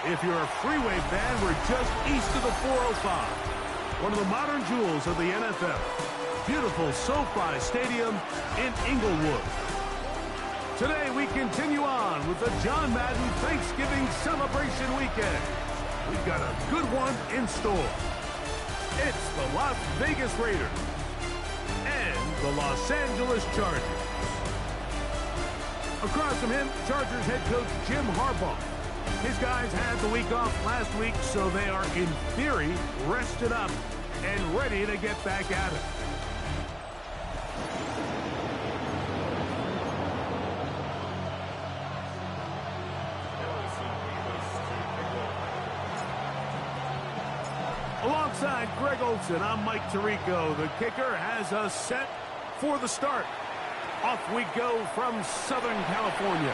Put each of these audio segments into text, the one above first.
If you're a freeway fan, we're just east of the 405. One of the modern jewels of the NFL. Beautiful SoFi Stadium in Inglewood. Today we continue on with the John Madden Thanksgiving Celebration Weekend. We've got a good one in store. It's the Las Vegas Raiders and the Los Angeles Chargers. Across from him, Chargers head coach Jim Harbaugh. His guys had the week off last week, so they are, in theory, rested up and ready to get back at it. Alongside Greg Olsen, I'm Mike Tirico. The kicker has us set for the start. Off we go from Southern California.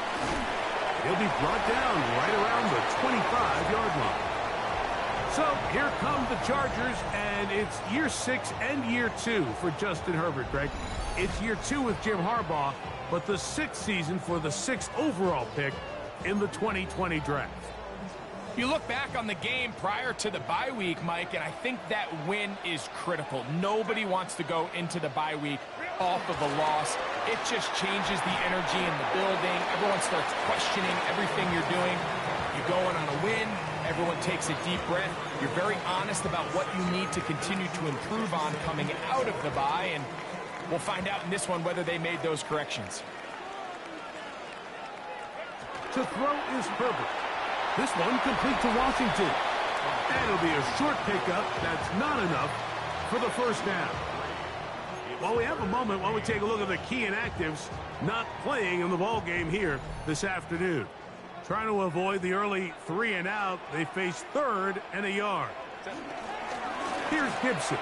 He'll be brought down right around the 25-yard line. So here come the Chargers, and it's year 6 and year 2 for Justin Herbert, Greg. It's year 2 with Jim Harbaugh, but the 6th season for the 6th overall pick in the 2020 draft. You look back on the game prior to the bye week, Mike, and I think that win is critical. Nobody wants to go into the bye week off of a loss. It just changes the energy in the building. Everyone starts questioning everything you're doing. You go in on a win. Everyone takes a deep breath. You're very honest about what you need to continue to improve on coming out of the bye, and we'll find out in this one whether they made those corrections. To throw is Herbert. This one complete to Washington. And it'll be a short pickup. That's not enough for the first down. While we have a moment, while we take a look at the key inactives not playing in the ball game here this afternoon. Trying to avoid the early 3 and out, they face 3rd and a yard. Here's Gibson.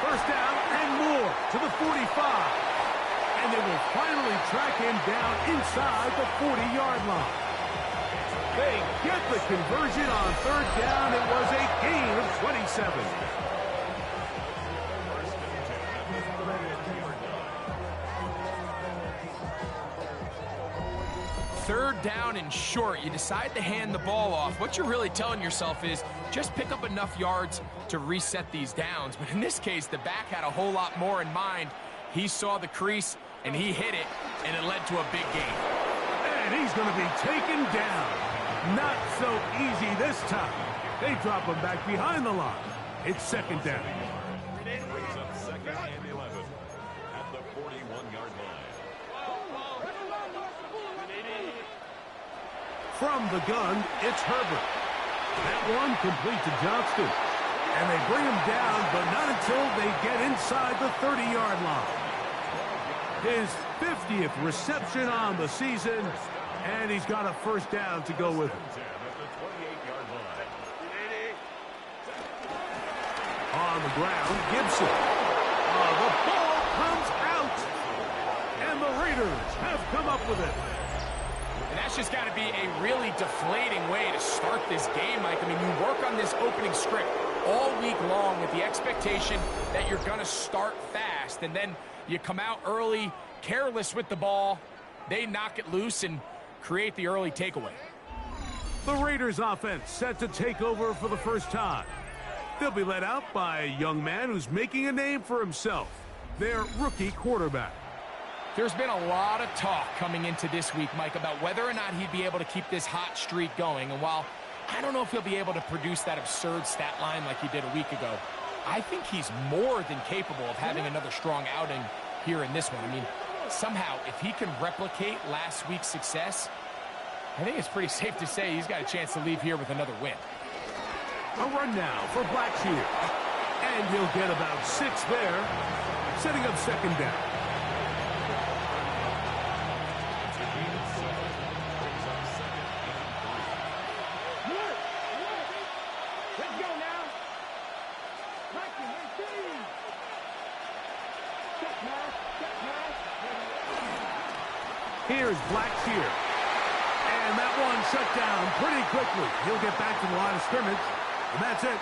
First down and more to the 45. And they will finally track him down inside the 40-yard line. They get the conversion on 3rd down. It was a gain of 27. Third down and short. You decide to hand the ball off. What you're really telling yourself is just pick up enough yards to reset these downs. But in this case, the back had a whole lot more in mind. He saw the crease, and he hit it, and it led to a big gain. And he's going to be taken down. Not so easy this time. They drop him back behind the line. It's 2nd down. Brings up 2nd and 11 at the 41-yard line. From the gun, it's Herbert. That one complete to Johnston. And they bring him down, but not until they get inside the 30-yard line. His 50th reception on the season, and he's got a first down to go with it. On the ground, Gibson. The ball comes out, and the Raiders have come up with it. And that's just got to be a really deflating way to start this game, Mike. I mean, you work on this opening script all week long with the expectation that you're going to start fast, and then you come out early, careless with the ball. They knock it loose and create the early takeaway. The Raiders offense set to take over for the first time. They'll be led out by a young man who's making a name for himself, their rookie quarterback. There's been a lot of talk coming into this week, Mike, about whether or not he'd be able to keep this hot streak going. And while I don't know if he'll be able to produce that absurd stat line like he did a week ago, I think he's more than capable of having another strong outing here in this one. I mean, somehow, if he can replicate last week's success, I think it's pretty safe to say he's got a chance to leave here with another win. A run now for Blackshear. And he'll get about 6 there, setting up 2nd down. Here's Blackshear. And that one shut down pretty quickly. He'll get back to the line of scrimmage, and that's it.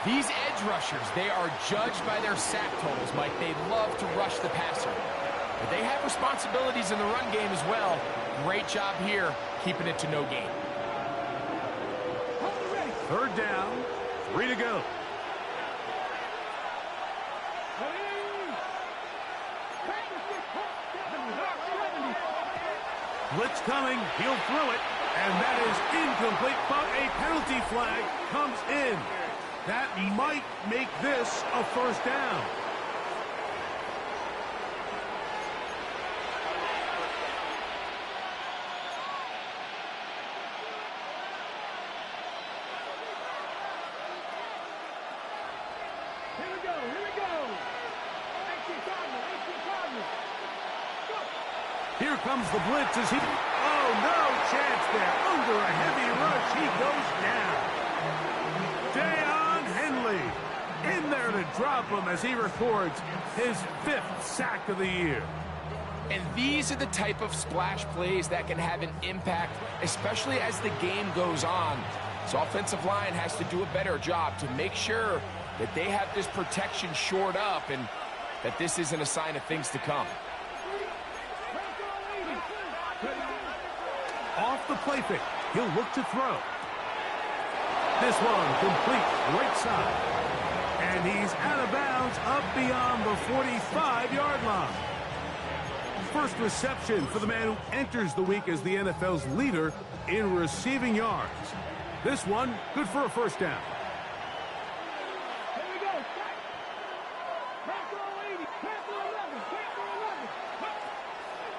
These edge rushers, they are judged by their sack totals, Mike. They love to rush the passer. But they have responsibilities in the run game as well. Great job here, keeping it to no gain. Third down, 3 to go. Blitz coming, he'll throw it, and that is incomplete, but a penalty flag comes in. That might make this a first down. Here comes the blitz as he... Oh, no chance there. Under a heavy rush, he goes down. Deion Henley in there to drop him as he records his 5th sack of the year. And these are the type of splash plays that can have an impact, especially as the game goes on. So offensive line has to do a better job to make sure that they have this protection shored up and that this isn't a sign of things to come. Off the play fake, he'll look to throw. This one complete, right side. And he's out of bounds up beyond the 45-yard line. First reception for the man who enters the week as the NFL's leader in receiving yards. This one, good for a first down.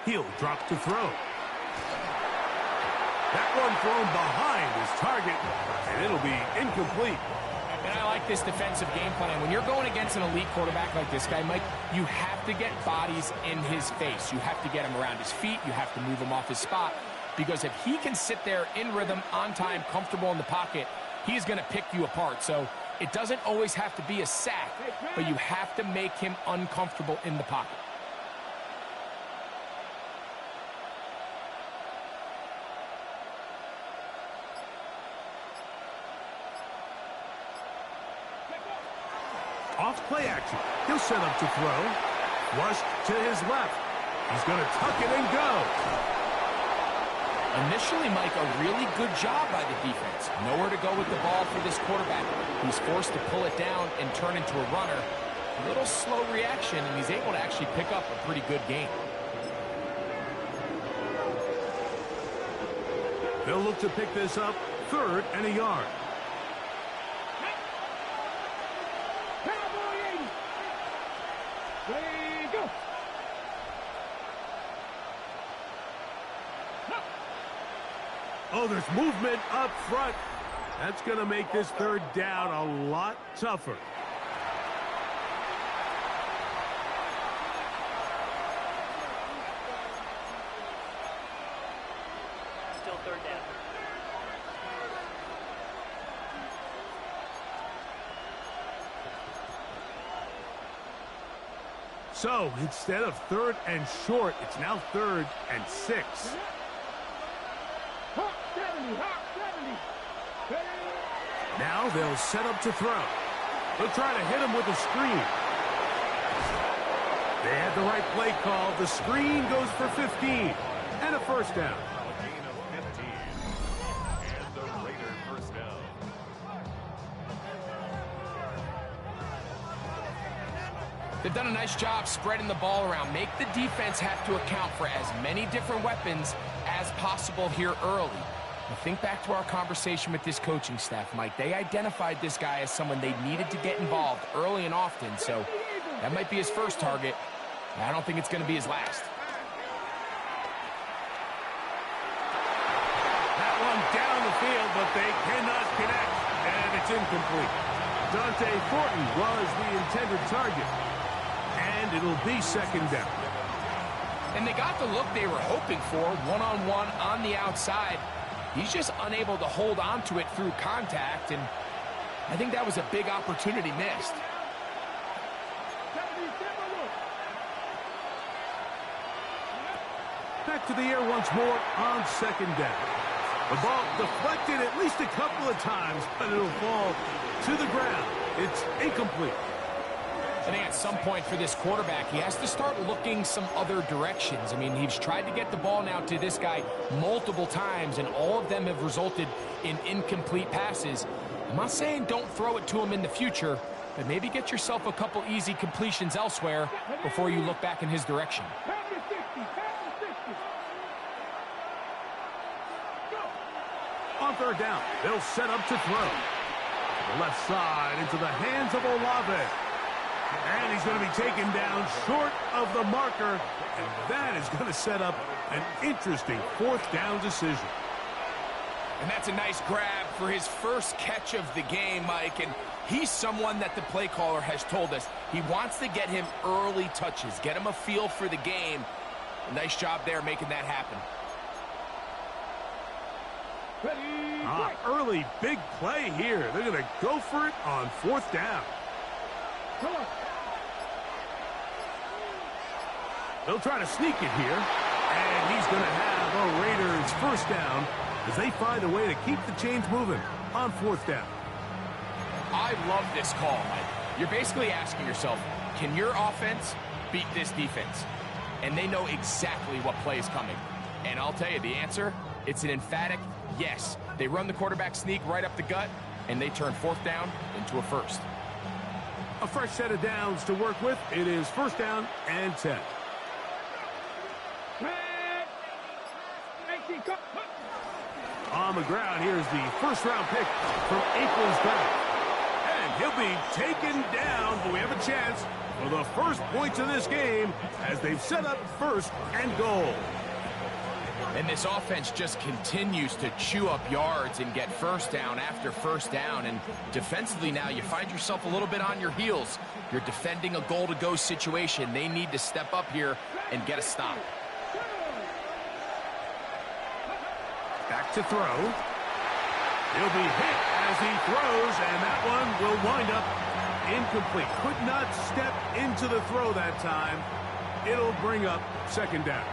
He'll drop to throw. That one thrown behind his target, and it'll be incomplete. And I like this defensive game plan. When you're going against an elite quarterback like this guy, Mike, you have to get bodies in his face. You have to get him around his feet. You have to move him off his spot. Because if he can sit there in rhythm, on time, comfortable in the pocket, he's going to pick you apart. So it doesn't always have to be a sack, but you have to make him uncomfortable in the pocket. Off play action. He'll set up to throw. Rushed to his left. He's going to tuck it and go. Initially, Mike, a really good job by the defense. Nowhere to go with the ball for this quarterback. He's forced to pull it down and turn into a runner. A little slow reaction, and he's able to actually pick up a pretty good game. They'll look to pick this up, 3rd and a yard. Oh, there's movement up front. That's going to make this 3rd down a lot tougher. Still 3rd down. So instead of 3rd and short, it's now 3rd and 6. Now they'll set up to throw. They'll try to hit him with a screen. They had the right play call. The screen goes for 15 and a first down. A gain of 15. And the Raider first down. They've done a nice job spreading the ball around. Make the defense have to account for as many different weapons as possible here early. Now think back to our conversation with this coaching staff, Mike. They identified this guy as someone they needed to get involved early and often, so that might be his first target. I don't think it's going to be his last. That one down the field, but they cannot connect, and it's incomplete. Dante Thornton was the intended target, and it'll be 2nd down. And they got the look they were hoping for, one-on-one on the outside. He's just unable to hold on to it through contact, and I think that was a big opportunity missed. Back to the air once more on 2nd down. The ball deflected at least a couple of times, but it'll fall to the ground. It's incomplete. I think at some point for this quarterback, he has to start looking some other directions. I mean, he's tried to get the ball now to this guy multiple times, and all of them have resulted in incomplete passes. I'm not saying don't throw it to him in the future, but maybe get yourself a couple easy completions elsewhere before you look back in his direction. On third down, they'll set up to throw. To the left side into the hands of Olave. And he's going to be taken down short of the marker. And that is going to set up an interesting fourth down decision. And that's a nice grab for his first catch of the game, Mike. And he's someone that the play caller has told us he wants to get him early touches, get him a feel for the game. Nice job there making that happen. Early big play here. They're going to go for it on fourth down. They'll try to sneak it here. And he's going to have a Raiders first down as they find a way to keep the chains moving on fourth down. I love this call, Mike. You're basically asking yourself, can your offense beat this defense? And they know exactly what play is coming. And I'll tell you the answer, it's an emphatic yes. They run the quarterback sneak right up the gut, and they turn fourth down into a first. A fresh set of downs to work with. It is first down and 10. On the ground, here's the first-round pick from April's back. And he'll be taken down, but we have a chance for the first points of this game as they've set up first and goal. And this offense just continues to chew up yards and get first down after first down. And defensively now, you find yourself a little bit on your heels. You're defending a goal-to-go situation. They need to step up here and get a stop. Back to throw. He'll be hit as he throws, and that one will wind up incomplete. Could not step into the throw that time. It'll bring up second down.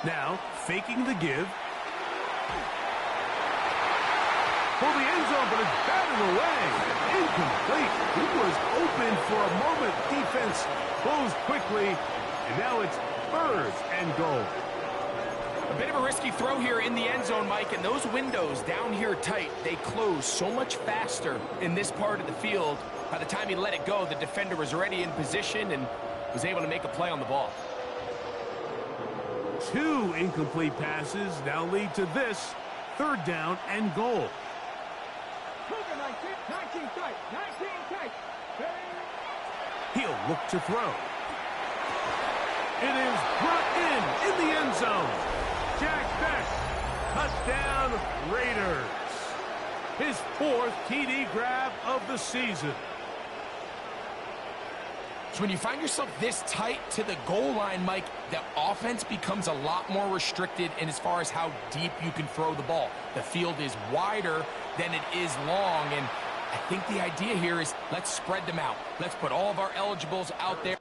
Now, faking the give. For the end zone, but it's batted away. Incomplete. He was open for a moment. Defense closed quickly, and now it's third and goal. A bit of a risky throw here in the end zone, Mike, and those windows down here tight, they close so much faster in this part of the field. By the time he let it go, the defender was already in position and was able to make a play on the ball. Two incomplete passes now lead to this third down and goal. He'll look to throw. It is brought in the end zone. Jack Beck, touchdown Raiders. His fourth TD grab of the season. So when you find yourself this tight to the goal line, Mike, the offense becomes a lot more restricted in as far as how deep you can throw the ball. The field is wider than it is long, and I think the idea here is let's spread them out. Let's put all of our eligibles out there.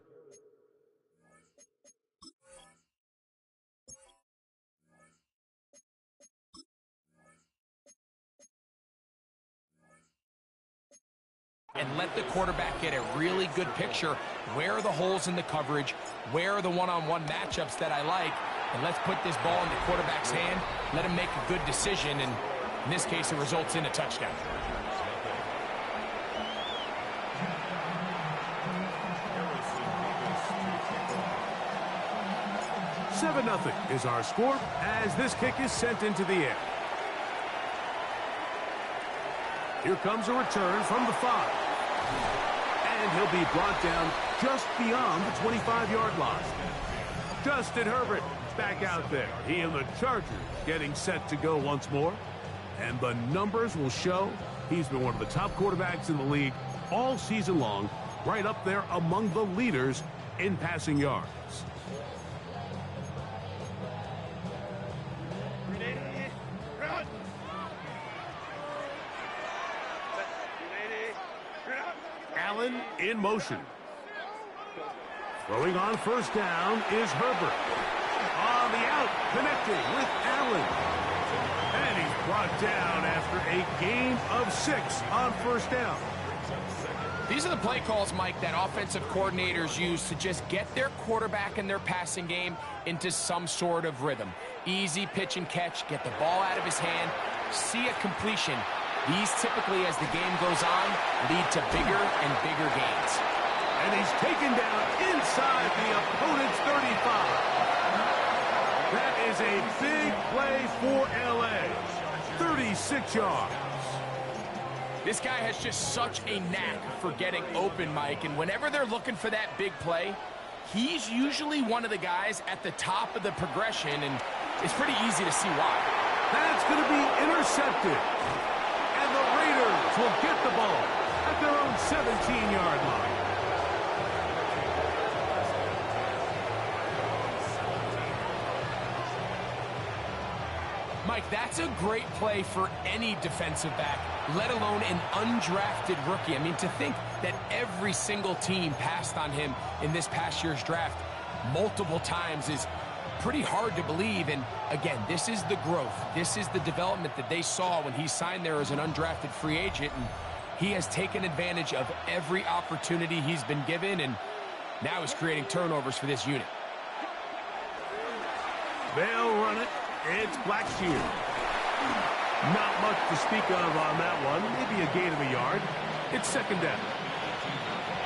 And let the quarterback get a really good picture. Where are the holes in the coverage? Where are the one-on-one matchups that I like? And let's put this ball in the quarterback's hand. Let him make a good decision. And in this case, it results in a touchdown. 7-0 is our score as this kick is sent into the air. Here comes a return from the 5. And he'll be brought down just beyond the 25-yard line. Justin Herbert back out there. He and the Chargers getting set to go once more. And the numbers will show he's been one of the top quarterbacks in the league all season long, right up there among the leaders in passing yards. Allen in motion. Throwing on first down is Herbert. On the out, connecting with Allen. And he's brought down after a gain of 6 on first down. These are the play calls, Mike, that offensive coordinators use to just get their quarterback and their passing game into some sort of rhythm. Easy pitch and catch, get the ball out of his hand, see a completion. These typically, as the game goes on, lead to bigger and bigger gains. And he's taken down inside the opponent's 35. That is a big play for LA. 36 yards. This guy has just such a knack for getting open, Mike, and whenever they're looking for that big play, he's usually one of the guys at the top of the progression, and it's pretty easy to see why. That's going to be intercepted. And the Raiders will get the ball at their own 17-yard line. Mike, that's a great play for any defensive back, let alone an undrafted rookie. I mean, to think that every single team passed on him in this past year's draft multiple times is pretty hard to believe. And again, this is the growth. This is the development that they saw when he signed there as an undrafted free agent. And he has taken advantage of every opportunity he's been given, and now he's creating turnovers for this unit. They'll run it. It's Blackshear. Not much to speak of on that one. Maybe a gain of a yard. It's second down.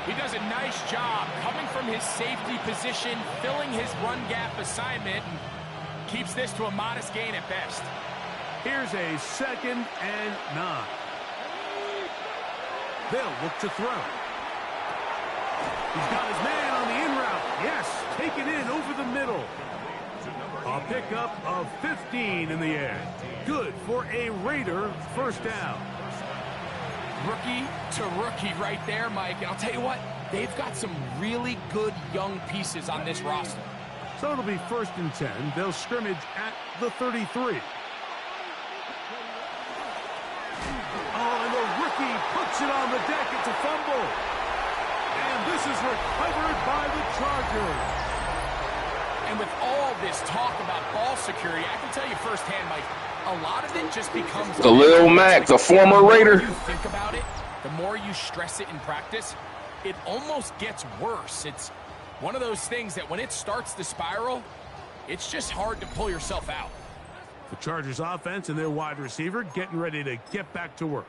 He does a nice job coming from his safety position, filling his run gap assignment, and keeps this to a modest gain at best. Here's a 2nd and 9. They'll look to throw. He's got his man on the in route. Yes, taken in over the middle. A pickup of 15 in the air. Good for a Raider first down. Rookie to rookie right there, Mike. And I'll tell you what, they've got some really good young pieces on this roster. So it'll be 1st and 10. They'll scrimmage at the 33. Oh, and the rookie puts it on the deck. It's a fumble. And this is recovered by the Chargers. And with all this talk about ball security, I can tell you firsthand, Mike, a lot of it just becomes... Khalil Mack, the former Raider. The more you think about it, the more you stress it in practice, it almost gets worse. It's one of those things that when it starts to spiral, it's just hard to pull yourself out. The Chargers offense and their wide receiver getting ready to get back to work.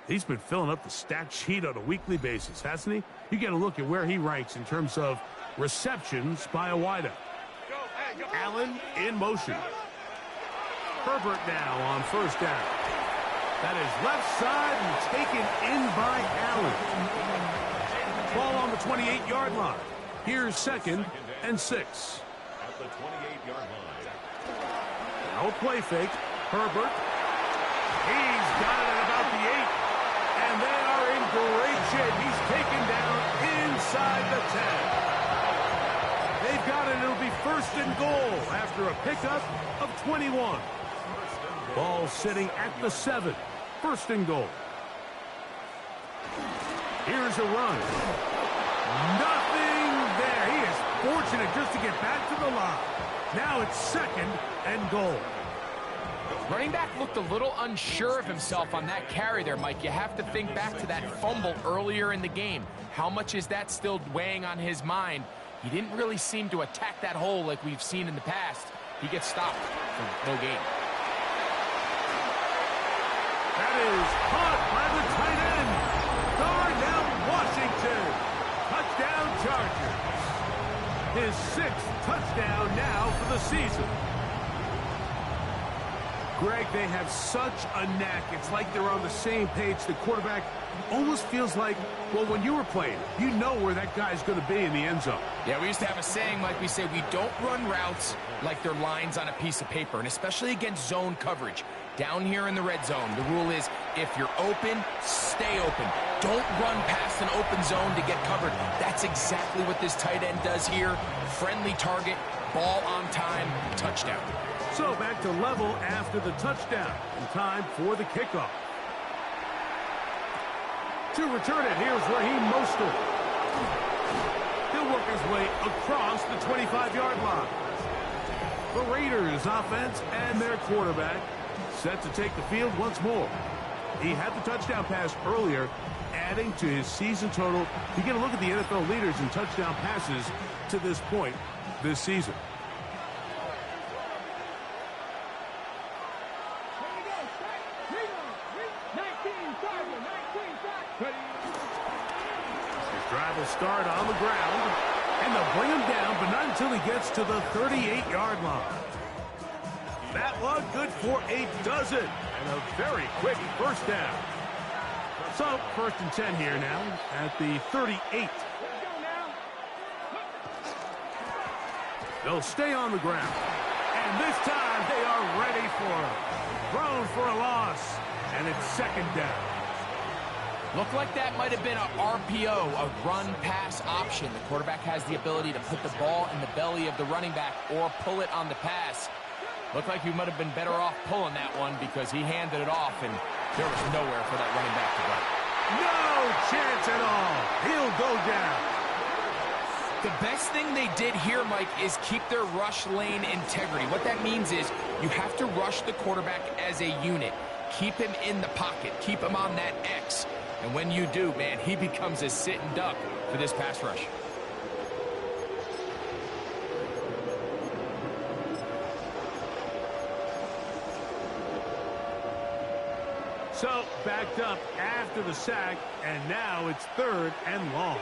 He's been filling up the stat sheet on a weekly basis, hasn't he? You get a look at where he ranks in terms of receptions by a wideout. Allen in motion. Herbert now on first down. That is left side and taken in by Allen. Ball on the 28-yard line. Here's 2nd and 6. At the 28-yard line. Now a play fake. Herbert. He's got it at about the 8. And they are in great shape. He's taken down inside the 10. They've got it. It'll be 1st and goal after a pickup of 21. Ball sitting at the 7. 1st and goal. Here's a run. Nothing there. He is fortunate just to get back to the line. Now it's 2nd and goal. Running back looked a little unsure of himself on that carry there, Mike. You have to think back to that fumble earlier in the game. How much is that still weighing on his mind? He didn't really seem to attack that hole like we've seen in the past. He gets stopped for no gain. That is caught by the tight end. Darnell Washington. Touchdown Chargers. His 6th touchdown now for the season. Greg, they have such a knack. It's like they're on the same page. The quarterback almost feels like, well, when you were playing, you know where that guy's going to be in the end zone. Yeah, we used to have a saying, like we say, we don't run routes like they're lines on a piece of paper, and especially against zone coverage. Down here in the red zone, the rule is if you're open, stay open. Don't run past an open zone to get covered. That's exactly what this tight end does here. Friendly target, ball on time, touchdown. So back to level after the touchdown. And time for the kickoff. To return it, here's Raheem Mostert. He'll work his way across the 25-yard line. The Raiders offense and their quarterback set to take the field once more. He had the touchdown pass earlier, adding to his season total. You get a look at the NFL leaders in touchdown passes to this point this season. His drive will start on the ground, and they'll bring him down, but not until he gets to the 38-yard line. That one good for a dozen, and a very quick first down. So, 1st and 10 here now at the 38. They'll stay on the ground, and this time they are ready for him. Thrown for a loss, and it's 2nd down. Looked like that might have been a RPO, a run-pass option. The quarterback has the ability to put the ball in the belly of the running back or pull it on the pass. Looked like he might have been better off pulling that one because he handed it off, and there was nowhere for that running back to go. No chance at all. He'll go down. The best thing they did here, Mike, is keep their rush lane integrity. What that means is you have to rush the quarterback as a unit. Keep him in the pocket. Keep him on that X. And when you do, man, he becomes a sitting duck for this pass rush. So, backed up after the sack, and now it's 3rd and long.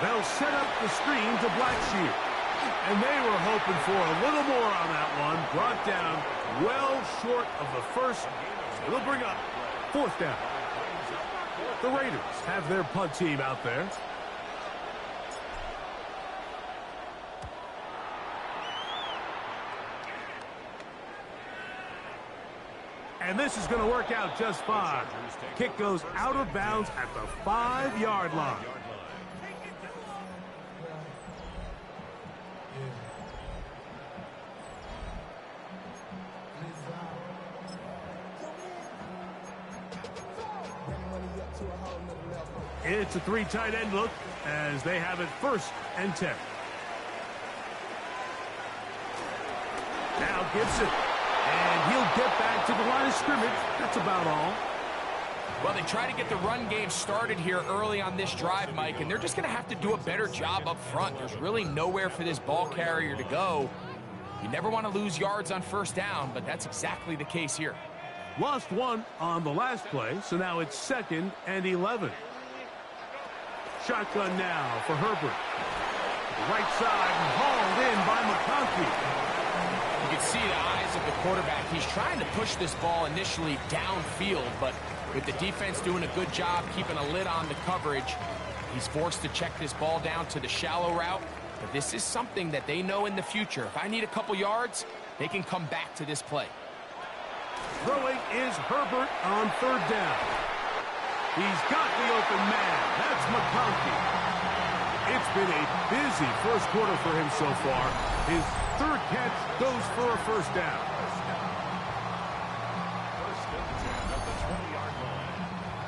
They'll set up the screen to Blackshear. And they were hoping for a little more on that one. Brought down well short of the first. So they'll bring up 4th down. The Raiders have their punt team out there. And this is going to work out just fine. Kick goes out of bounds at the 5-yard line. It's a 3 tight end look as they have it 1st and 10. Now Gibson. And he'll get back to the line of scrimmage. That's about all. Well, they try to get the run game started here early on this drive, Mike, and they're just going to have to do a better job up front. There's really nowhere for this ball carrier to go. You never want to lose yards on 1st down, but that's exactly the case here. Lost 1 on the last play, so now it's 2nd and 11. Shotgun now for Herbert. Right side and hauled in by McConkey. You can see the eyes of the quarterback. He's trying to push this ball initially downfield, but with the defense doing a good job keeping a lid on the coverage, he's forced to check this ball down to the shallow route. But this is something that they know in the future. If I need a couple yards, they can come back to this play. Throwing is Herbert on 3rd down. He's got the open man. That's McConkey. It's been a busy 1st quarter for him so far. His 3rd catch goes for a 1st down.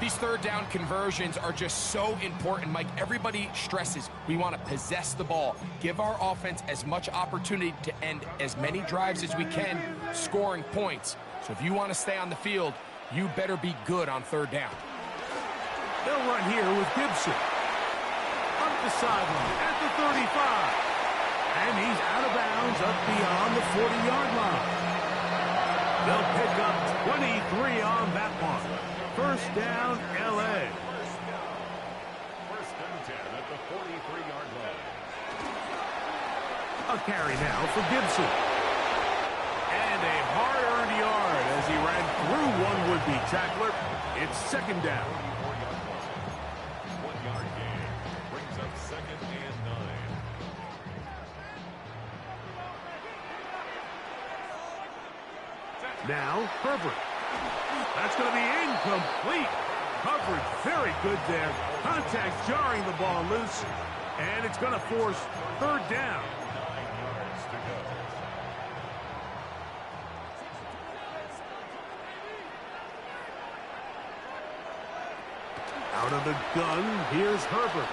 These 3rd down conversions are just so important, Mike. Everybody stresses we want to possess the ball, give our offense as much opportunity to end as many drives as we can, scoring points. So if you want to stay on the field, you better be good on 3rd down. They'll run here with Gibson. Up the sideline at the 35. And he's out of bounds up beyond the 40-yard line. They'll pick up 23 on that one. 1st down, L.A. 1st and 10 at the 43-yard line. A carry now for Gibson. And a hard-earned yard as he ran through one would-be tackler. It's 2nd down. 1-yard gain brings up 2nd and 9. Now, Herbert. That's going to be incomplete. Coverage very good there. Contact jarring the ball loose. And it's going to force 3rd down. 9 yards to go. Out of the gun, here's Herbert.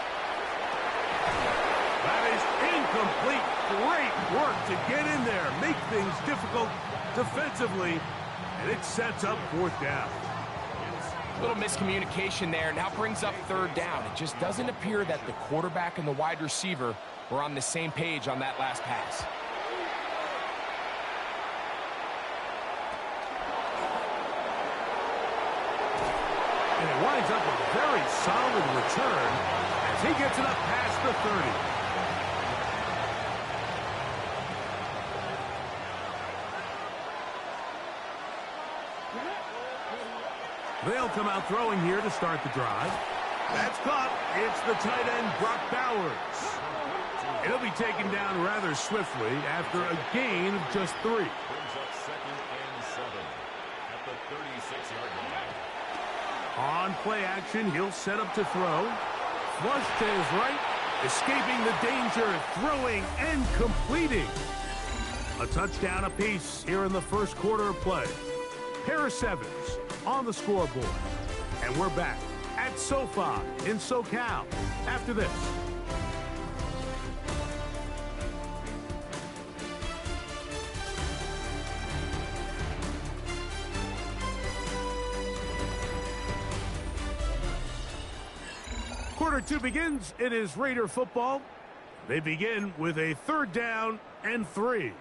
That is incomplete. Great work to get in there, make things difficult defensively, and it sets up fourth down. A little miscommunication there. Now brings up third down. It just doesn't appear that the quarterback and the wide receiver were on the same page on that last pass. And it winds up a very solid return as he gets it up past the 30. They'll come out throwing here to start the drive. That's caught. It's the tight end, Brock Bowers. It'll be taken down rather swiftly after a gain of just 3. Brings up 2nd and 7 at the 36-yard line. On play action, he'll set up to throw. Flush to his right, escaping the danger, throwing and completing. A touchdown apiece here in the first quarter of play. Pair of 7s on the scoreboard. And we're back at SoFi in SoCal after this. Quarter 2 begins. It is Raider football. They begin with a 3rd down and 3.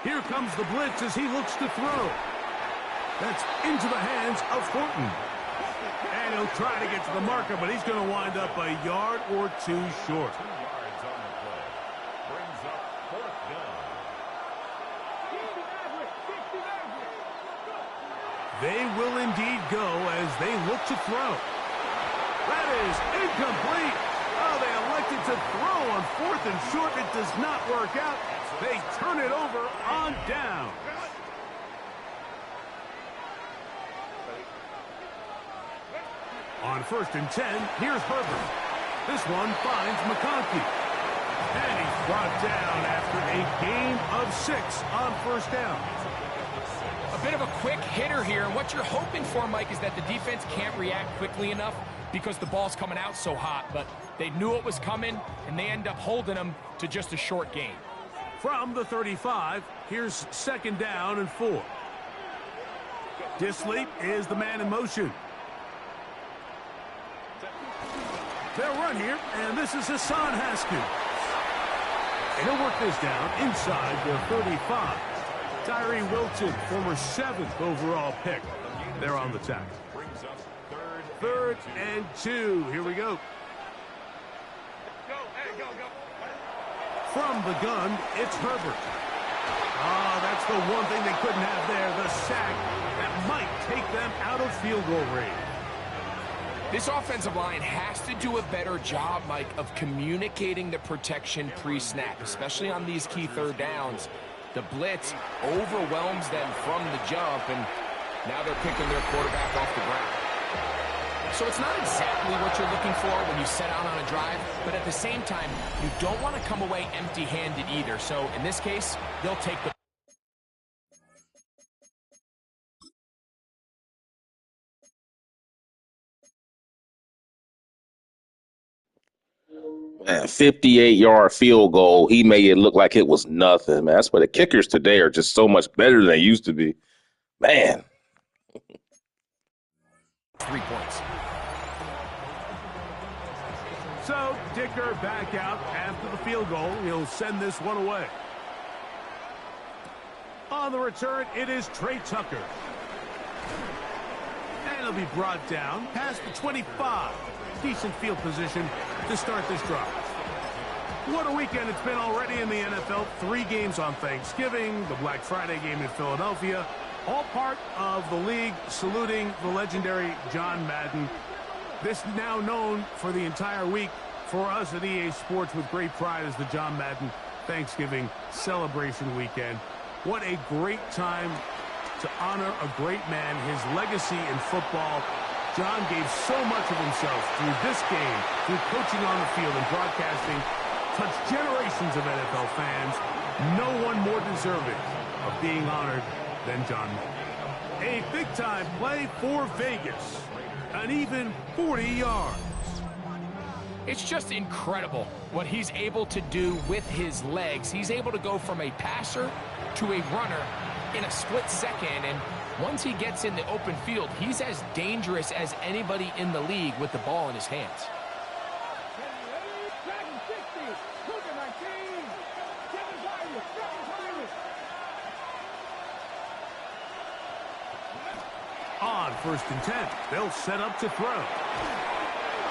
Here comes the blitz as he looks to throw. That's into the hands of Thornton. And he'll try to get to the marker, but he's going to wind up a yard or 2 short. 2 yards on the play. Brings up 4th down. They will indeed go as they look to throw. That is incomplete. Oh, they elected to throw on 4th and short. It does not work out. They turn it over on down. On 1st and 10, here's Herbert. This one finds McConkey. And he's brought down after a gain of 6 on 1st down. A bit of a quick hitter here, and what you're hoping for, Mike, is that the defense can't react quickly enough because the ball's coming out so hot, but they knew it was coming, and they end up holding them to just a short gain. From the 35, here's 2nd down and 4. Disley is the man in motion. They'll run here, and this is Hassan Haskins. And he'll work this down inside the 35. Tyree Wilson, former 7th overall pick. They're on the tackle. Brings up 3rd and 2. Here we go. From the gun, it's Herbert. Oh, that's the one thing they couldn't have there, the sack that might take them out of field goal range. This offensive line has to do a better job, Mike, of communicating the protection pre-snap, especially on these key 3rd downs. The blitz overwhelms them from the jump, and now they're picking their quarterback off the ground. So it's not exactly what you're looking for when you set out on a drive, but at the same time, you don't want to come away empty-handed either. So in this case, they'll take the... Man, 58-yard field goal. He made it look like it was nothing, man. That's why the kickers today are just so much better than they used to be. Man. 3 points. So Dicker back out after the field goal. He'll send this one away. On the return, it is Trey Tucker. And he'll be brought down past the 25. Decent field position to start this drive. What a weekend it's been already in the NFL. 3 games on Thanksgiving, the Black Friday game in Philadelphia. All part of the league saluting the legendary John Madden. This now known for the entire week for us at EA Sports with great pride as the John Madden Thanksgiving celebration weekend. What a great time to honor a great man, his legacy in football. John gave so much of himself through this game, through coaching on the field and broadcasting, touched generations of NFL fans. No one more deserving of being honored than John Madden. A big-time play for Vegas. An even 40 yards. It's just incredible what he's able to do with his legs. He's able to go from a passer to a runner in a split second, and once he gets in the open field, he's as dangerous as anybody in the league with the ball in his hands. On 1st and 10, they'll set up to throw.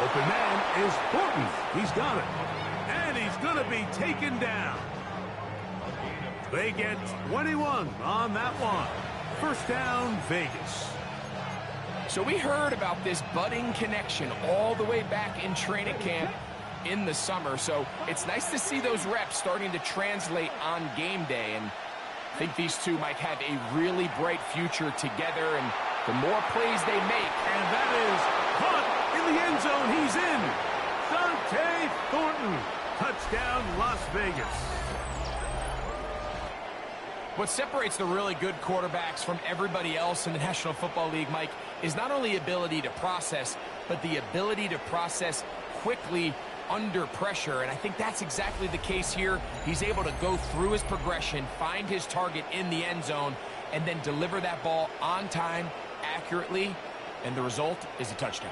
Open man is Thornton. He's got it. And he's going to be taken down. They get 21 on that one. 1st down, Vegas. So we heard about this budding connection all the way back in training camp in the summer. So it's nice to see those reps starting to translate on game day. And I think these two might have a really bright future together. And the more plays they make. And that is caught in the end zone. He's in. Dante Thornton. Touchdown, Las Vegas. What separates the really good quarterbacks from everybody else in the National Football League, Mike, is not only ability to process, but the ability to process quickly under pressure. And I think that's exactly the case here. He's able to go through his progression, find his target in the end zone, and then deliver that ball on time, accurately, and the result is a touchdown.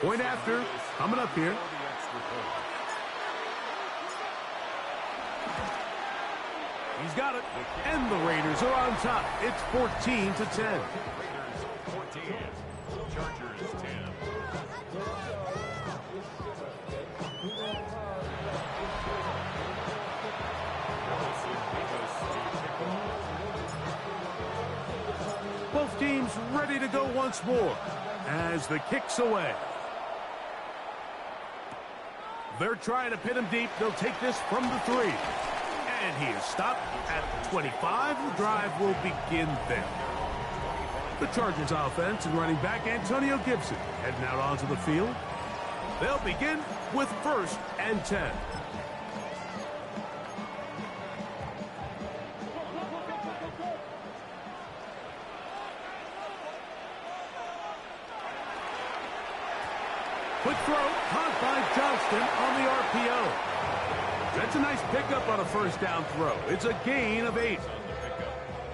Point after, coming up here. He's got it, and the Raiders are on top. It's 14-10. 14, Chargers 10. Both teams ready to go once more as the kick's away. They're trying to pin him deep. They'll take this from the 3. And he is stopped at the 25. The drive will begin there. The Chargers offense and running back Antonio Gibson heading out onto the field. They'll begin with 1st and 10. Quick throw, caught by Johnston on the RPO. That's a nice pickup on a 1st down throw. It's a gain of 8.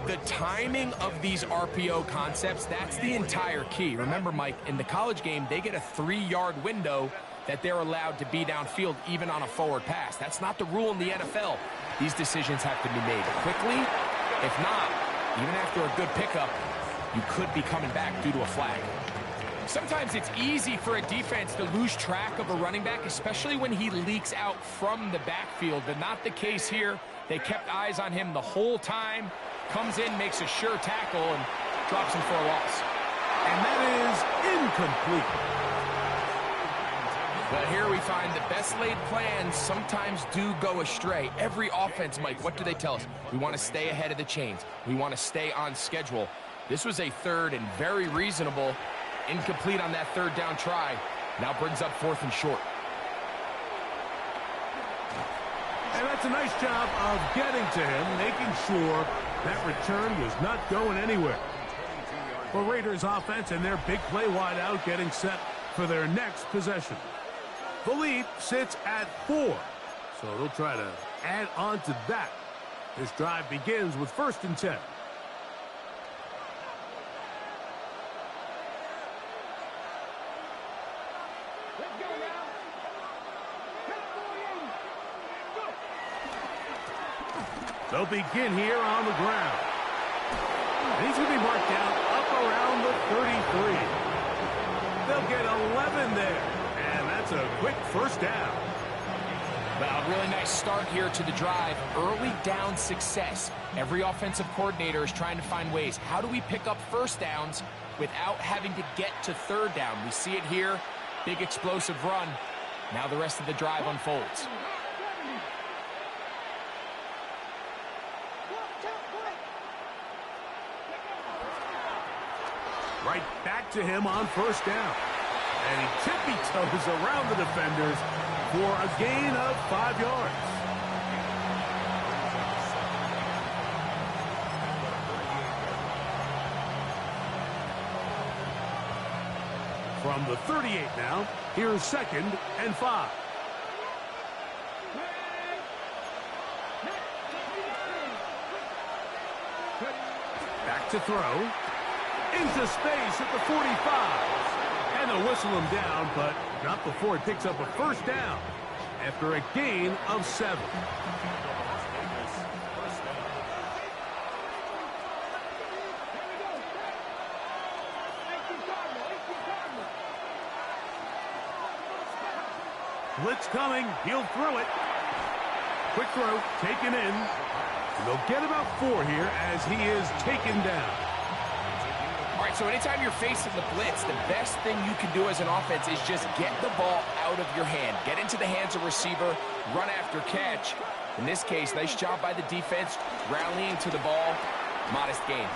The timing of these RPO concepts, that's the entire key. Remember, Mike, in the college game, they get a 3-yard window that they're allowed to be downfield even on a forward pass. That's not the rule in the NFL. These decisions have to be made quickly. If not, even after a good pickup, you could be coming back due to a flag. Sometimes it's easy for a defense to lose track of a running back, especially when he leaks out from the backfield, but not the case here. They kept eyes on him the whole time. Comes in, makes a sure tackle, and drops him for a loss. And that is incomplete. But here we find the best laid plans sometimes do go astray. Every offense, Mike, what do they tell us? We want to stay ahead of the chains. We want to stay on schedule. This was a 3rd and very reasonable. Incomplete on that 3rd down try. Now brings up 4th and short. And that's a nice job of getting to him, making sure that return was not going anywhere. The Raiders offense and their big play wideout getting set for their next possession. The lead sits at 4, so they'll try to add on to that. This drive begins with 1st and 10. They'll begin here on the ground. And he's going to be marked down up around the 33. They'll get 11 there. And that's a quick 1st down. Well, really nice start here to the drive. Early down success. Every offensive coordinator is trying to find ways. How do we pick up 1st downs without having to get to 3rd down? We see it here. Big explosive run. Now the rest of the drive unfolds. Right back to him on first down. And he tippy-toes around the defenders for a gain of 5 yards. From the 38 now, here's 2nd and 5. Back to throw. Into space at the 45. And they'll whistle him down, but not before it picks up a first down after a gain of 7. Blitz coming. He'll throw it. Quick throw, taken in. And they'll get about 4 here as he is taken down. All right, so anytime you're facing the blitz, the best thing you can do as an offense is just get the ball out of your hand. Get into the hands of receiver, run after catch. In this case, nice job by the defense, rallying to the ball. Modest gain.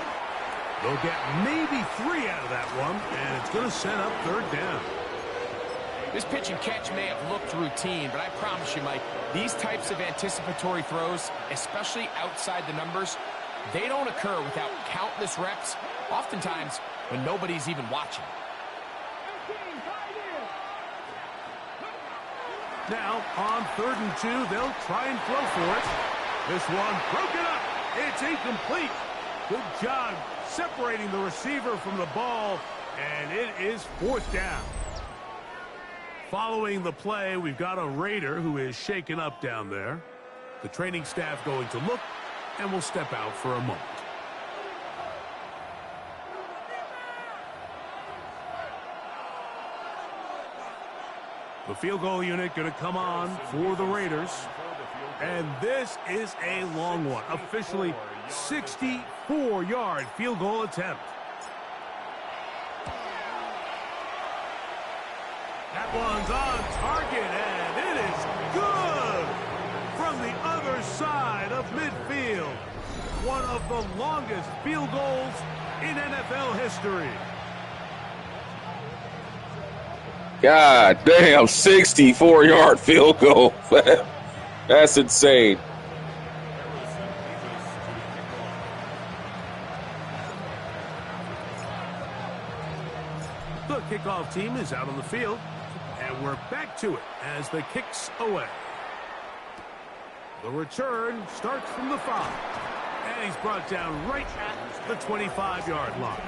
They'll get maybe 3 out of that one, and it's going to set up 3rd down. This pitch and catch may have looked routine, but I promise you, Mike, these types of anticipatory throws, especially outside the numbers, they don't occur without countless reps, oftentimes when nobody's even watching. Now, on 3rd and 2, they'll try and throw for it. This one broken up. It's incomplete. Good job separating the receiver from the ball, and it is 4th down. Following the play, we've got a Raider who is shaken up down there. The training staff going to look, and will step out for a moment. The field goal unit going to come on for the Raiders. And this is a long one. Officially 64-yard field goal attempt. That one's on target, and it is good from the other side of midfield. One of the longest field goals in NFL history. God damn, 64-yard field goal. That's insane. The kickoff team is out on the field, and we're back to it as the kick's away. The return starts from the 5, and he's brought down right at the 25-yard line.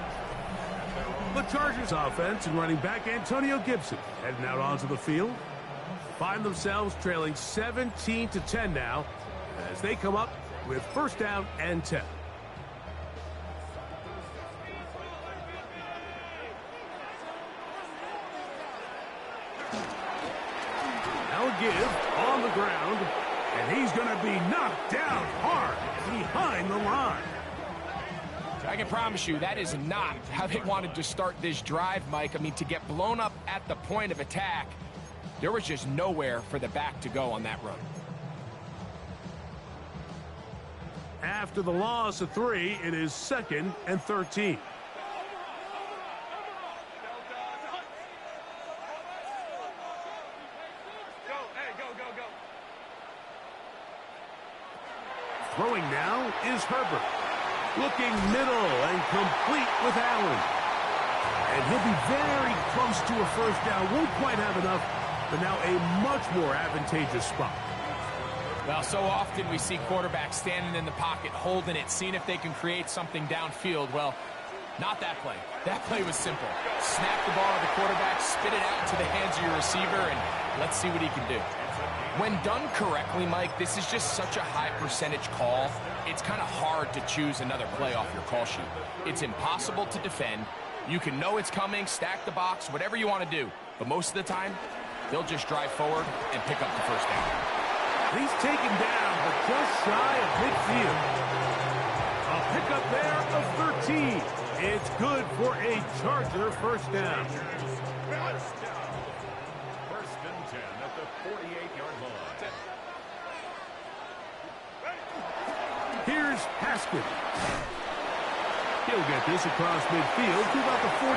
The Chargers offense and running back Antonio Gibson heading out onto the field. Find themselves trailing 17-10 now as they come up with 1st down and 10. Now give on the ground, and he's going to be knocked down hard behind the line. I can promise you that is not how they wanted to start this drive, Mike. I mean, to get blown up at the point of attack, there was just nowhere for the back to go on that run. After the loss of 3, it is 2nd and 13. Throwing now is Herbert. Looking middle and complete with Allen. And he'll be very close to a 1st down. Won't quite have enough, but now a much more advantageous spot. Well, so often we see quarterbacks standing in the pocket, holding it, seeing if they can create something downfield. Well, not that play. That play was simple. Snap the ball to the quarterback, spit it out to the hands of your receiver, and let's see what he can do. When done correctly, Mike, this is just such a high percentage call. It's kind of hard to choose another play off your call sheet. It's impossible to defend. You can know it's coming, stack the box, whatever you want to do. But most of the time, they'll just drive forward and pick up the 1st down. He's taken down, but just shy of midfield. A pickup there of 13. It's good for a Charger 1st down. 1st and 10 at the 48-yard line. Here's Haskins. He'll get this across midfield to about the 49.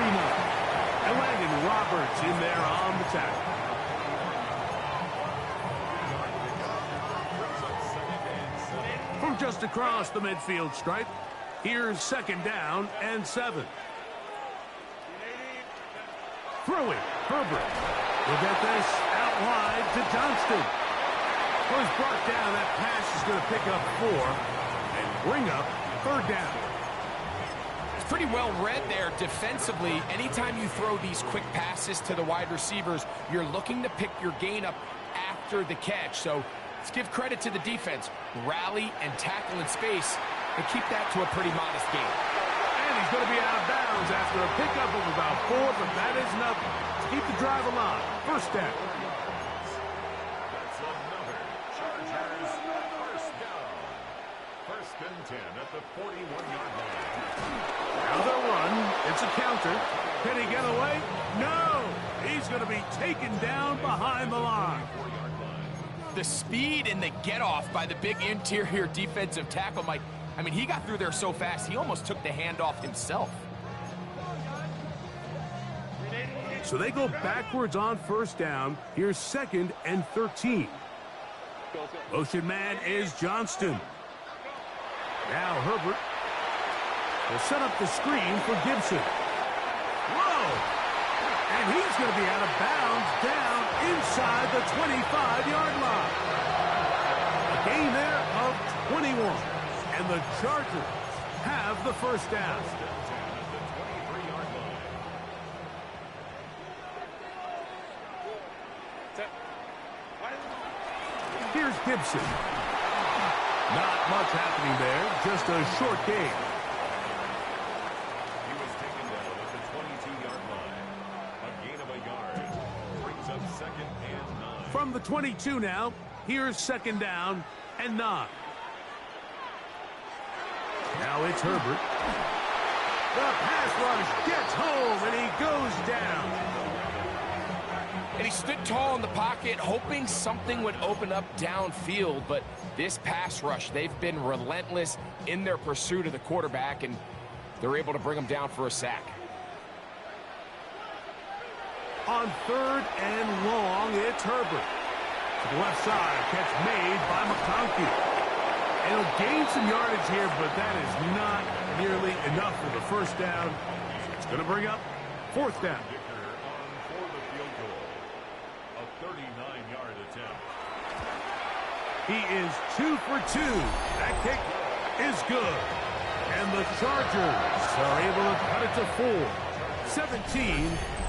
And Landon Roberts in there on the tackle. From just across the midfield stripe, here's 2nd down and 7. Throwing, Herbert. Will get this out wide to Johnston. Well, he's brought down. That pass is going to pick up 4 and bring up 3rd down. It's pretty well read there defensively. Anytime you throw these quick passes to the wide receivers, you're looking to pick your gain up after the catch. So let's give credit to the defense. Rally and tackle in space and keep that to a pretty modest gain. And he's going to be out of bounds after a pickup of about 4, but that is enough to keep the drive alive. 1st down. That's another Chargers first down. 1st and 10 at the 41-yard line. Now they'll run. It's a counter. Can he get away? No! He's going to be taken down behind the line. The speed and the get-off by the big interior defensive tackle, Mike. I mean, he got through there so fast, he almost took the handoff himself. So they go backwards on 1st down. Here's 2nd and 13. Motion man is Johnston. Now Herbert will set up the screen for Gibson. Whoa! And he's going to be out of bounds down inside the 25-yard line. A gain there of 21. And the Chargers have the 1st down. Here's Gibson. Not much happening there, just a short gain. He was taken down at the 22-yard line. A gain of a yard. Brings up 2nd and 9. From the 22 now, here's 2nd down and 9. Now it's Herbert. The pass rush gets home, and he goes down. And he stood tall in the pocket, hoping something would open up downfield. But this pass rush, they've been relentless in their pursuit of the quarterback, and they're able to bring him down for a sack. On 3rd and long, it's Herbert. To the left side, catch made by McConkey. And he'll gain some yardage here, but that is not nearly enough for the 1st down. So it's going to bring up 4th down. For the field goal. A 39-yard attempt. He is 2 for 2. That kick is good. And the Chargers are able to cut it to 4.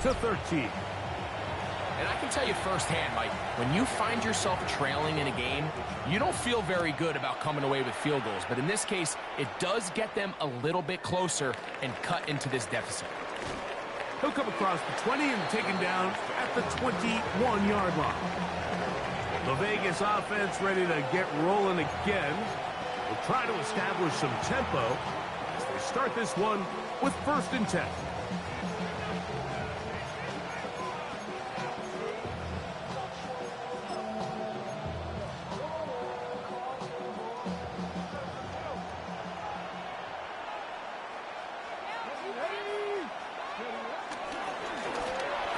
17-13. And I can tell you firsthand, Mike, when you find yourself trailing in a game, you don't feel very good about coming away with field goals. But in this case, it does get them a little bit closer and cut into this deficit. He'll come across the 20 and taken down at the 21-yard line. The Vegas offense ready to get rolling again. Will try to establish some tempo as they start this one with 1st and 10.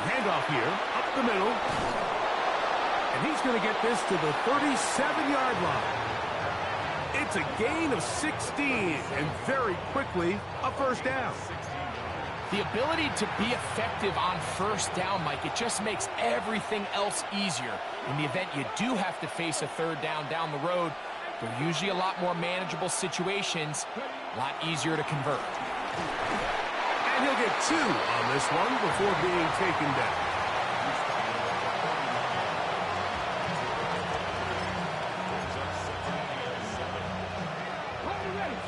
Handoff here, up the middle. And he's going to get this to the 37-yard line. It's a gain of 16, and very quickly, a 1st down. The ability to be effective on 1st down, Mike, it just makes everything else easier. In the event you do have to face a 3rd down the road, they're usually a lot more manageable situations, a lot easier to convert. And he'll get 2 on this one before being taken down.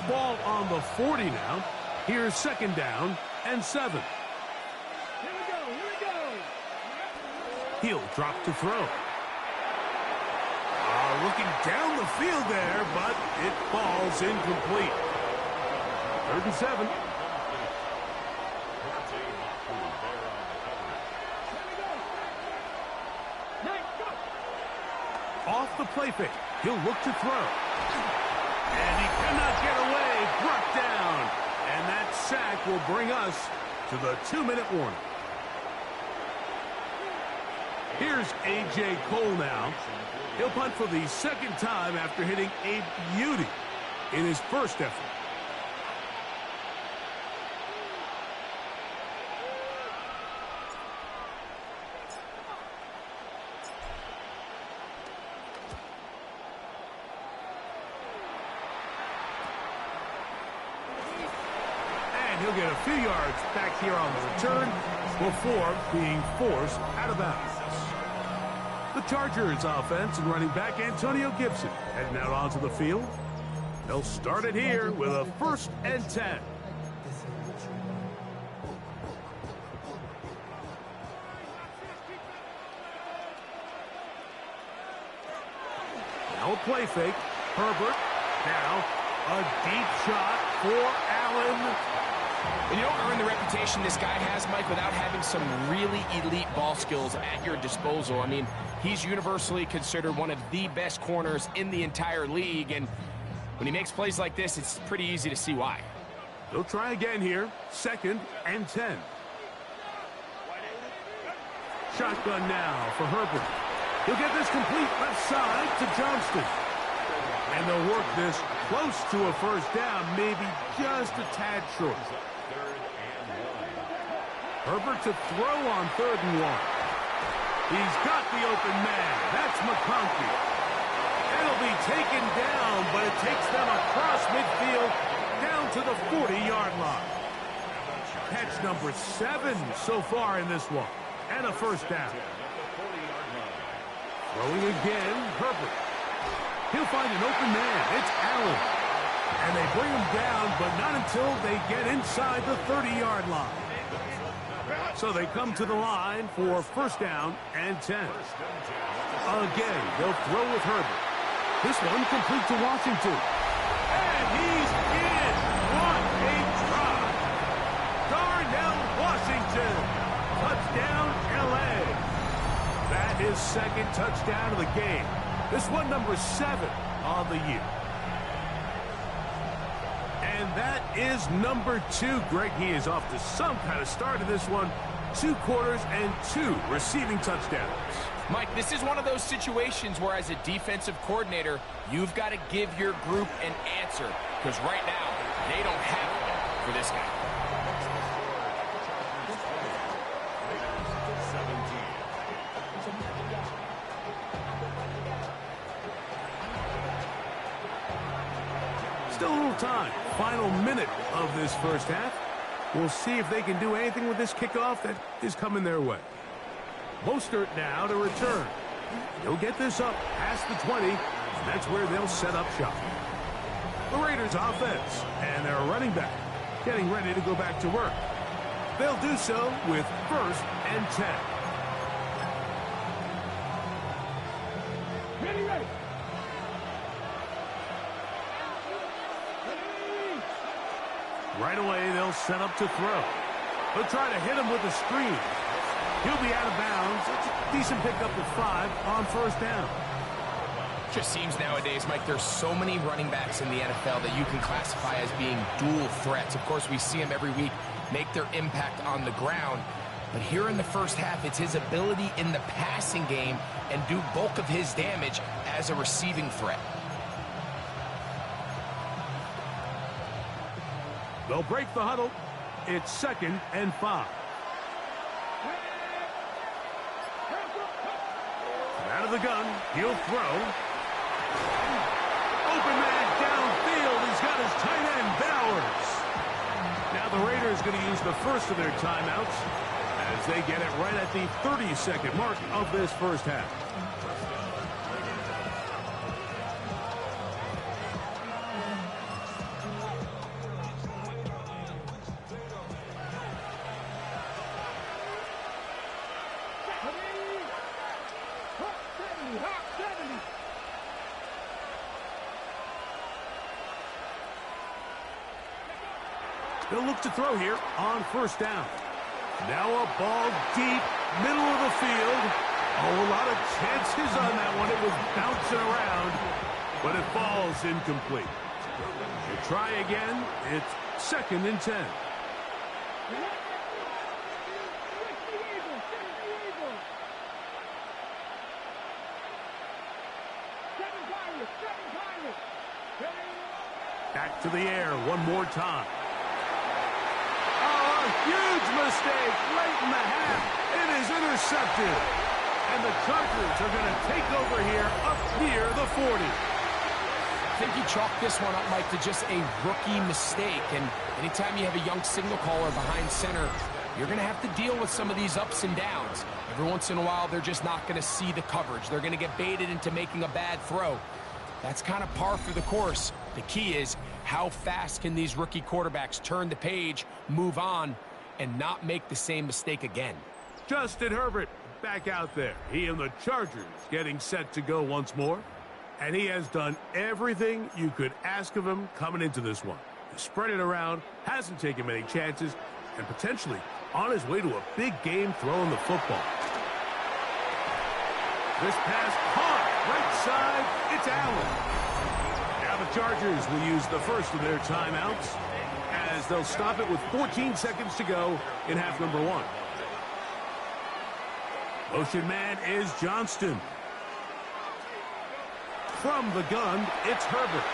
Ball on the 40 now. Here's 2nd down and 7. Here we go. He'll drop to throw. Looking down the field there, but it falls incomplete. 3rd and 7. Off the play fake. He'll look to throw. And he cannot get away. Brought down. And that will bring us to the 2-minute warning. Here's A.J. Cole now. He'll punt for the second time after hitting a beauty in his first effort. And he'll get a few yards back here on the return before being forced out of bounds. The Chargers offense and running back Antonio Gibson heading out onto the field. They'll start it here with a 1st and 10. Now a play fake. Herbert. Now a deep shot for Allen. And you don't earn the reputation this guy has, Mike, without having some really elite ball skills at your disposal. I mean, he's universally considered one of the best corners in the entire league, and when he makes plays like this, it's pretty easy to see why. They'll try again here. 2nd and 10. Shotgun now for Herbert. He'll get this complete left side to Johnston. And they'll work this close to a 1st down, maybe just a tad short. Herbert to throw on 3rd and 1. He's got the open man. That's McConkey. It'll be taken down, but it takes them across midfield down to the 40-yard line. Catch number 7 so far in this one. And a 1st down. Throwing again, Herbert. He'll find an open man. It's Allen. And they bring him down, but not until they get inside the 30-yard line. So they come to the line for 1st down and 10. Again, they'll throw with Herbert. This one complete to Washington. And he's in. What a try. Darnell Washington. Touchdown, L.A. That is 2nd touchdown of the game. This one number 7 on the year. And that is number 2. Greg, he is off to some kind of start in this one. 2 quarters and 2 receiving touchdowns. Mike, this is one of those situations where as a defensive coordinator, you've got to give your group an answer. Because right now, they don't have one for this guy. Still a little time. Final minute of this 1st half. We'll see if they can do anything with this kickoff that is coming their way. Mostert now to return. He'll get this up past the 20, and that's where they'll set up shop. The Raiders offense and their running back getting ready to go back to work. They'll do so with 1st and 10. Ready. Right away, they'll set up to throw. They'll try to hit him with a screen. He'll be out of bounds. It's a decent pickup of 5 on 1st down. Just seems nowadays, Mike, there's so many running backs in the NFL that you can classify as being dual threats. Of course, we see them every week make their impact on the ground. But here in the 1st half, it's his ability in the passing game and do bulk of his damage as a receiving threat. They'll break the huddle. It's 2nd and 5. Out of the gun, he'll throw. Open man downfield. He's got his tight end, Bowers. Now the Raiders going to use the first of their timeouts as they get it right at the 30-second mark of this 1st half. They'll look to throw here on 1st down. Now a ball deep, middle of the field. Oh, a lot of chances on that one. It was bouncing around, but it falls incomplete. They try again. It's 2nd and 10. Back to the air one more time. Oh, a huge mistake late in the half. It is intercepted. And the Chargers are going to take over here up near the 40. I think you chalk this one up, Mike, to just a rookie mistake. And anytime you have a young signal caller behind center, you're going to have to deal with some of these ups and downs. Every once in a while, they're just not going to see the coverage. They're going to get baited into making a bad throw. That's kind of par for the course. The key is, how fast can these rookie quarterbacks turn the page, move on, and not make the same mistake again? Justin Herbert back out there. He and the Chargers getting set to go once more. And he has done everything you could ask of him coming into this one. He spread it around, hasn't taken many chances, and potentially on his way to a big game throwing the football. This pass caught right side. It's Allen. Now the Chargers will use the first of their timeouts as they'll stop it with 14 seconds to go in half number one. Motion man is Johnston. From the gun, it's Herbert.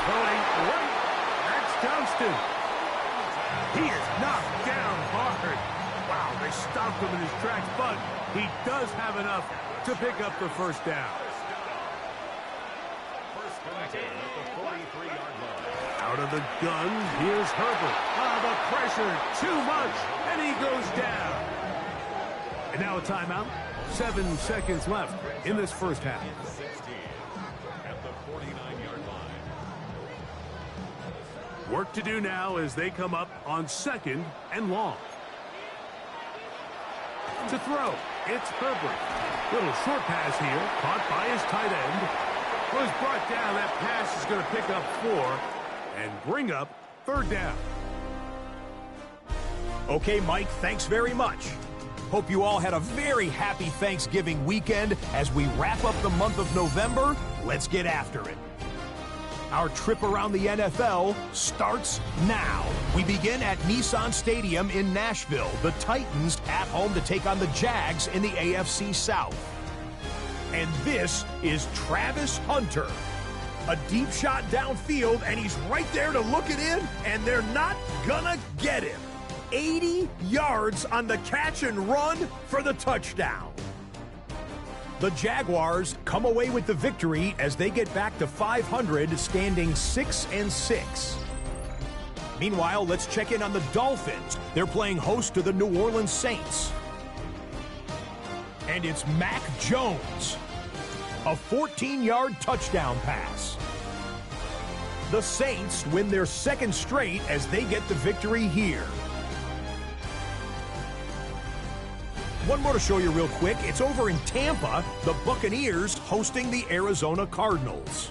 Throwing right. That's Johnston. He is knocked down hard. Wow, they stopped him in his tracks, but he does have enough to pick up the first down. Out of the gun, here's Herbert. The pressure, too much, and he goes down. And now a timeout. 7 seconds left in this first half. Work to do now as they come up on 2nd and long. To throw, it's Herbert. Little short pass here, caught by his tight end. Was brought down. That pass is going to pick up 4 and bring up 3rd down. Okay, Mike, thanks very much. Hope you all had a very happy Thanksgiving weekend. As we wrap up the month of November, let's get after it. Our trip around the NFL starts now. We begin at Nissan Stadium in Nashville. The Titans at home to take on the Jags in the AFC South. And this is Travis Hunter. A deep shot downfield, and he's right there to look it in, and they're not gonna get him. 80 yards on the catch and run for the touchdown. The Jaguars come away with the victory as they get back to 500, standing 6-6. Meanwhile, let's check in on the Dolphins. They're playing host to the New Orleans Saints. And it's Mac Jones. A 14-yard touchdown pass. The Saints win their 2nd straight as they get the victory here. One more to show you real quick. It's over in Tampa, the Buccaneers hosting the Arizona Cardinals.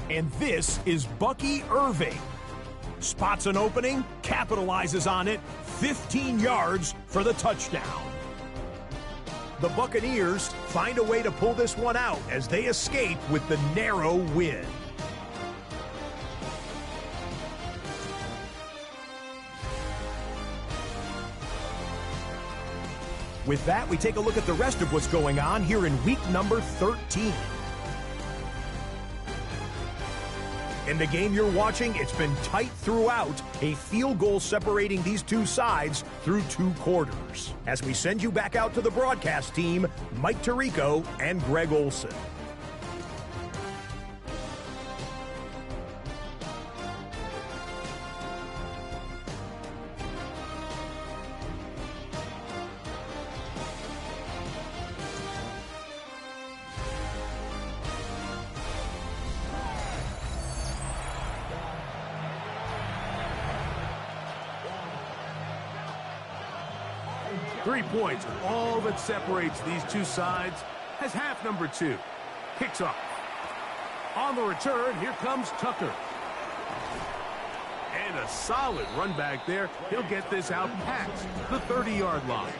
And this is Bucky Irving. Spots an opening, capitalizes on it, 15 yards for the touchdown. The Buccaneers find a way to pull this one out as they escape with the narrow win. With that, we take a look at the rest of what's going on here in week number 13. In the game you're watching, it's been tight throughout, a field goal separating these two sides through 2 quarters. As we send you back out to the broadcast team, Mike Tirico and Greg Olson. Three points, all that separates these two sides, as half number 2 kicks off. On the return, here comes Tucker. And a solid run back there. He'll get this out past the 30-yard line.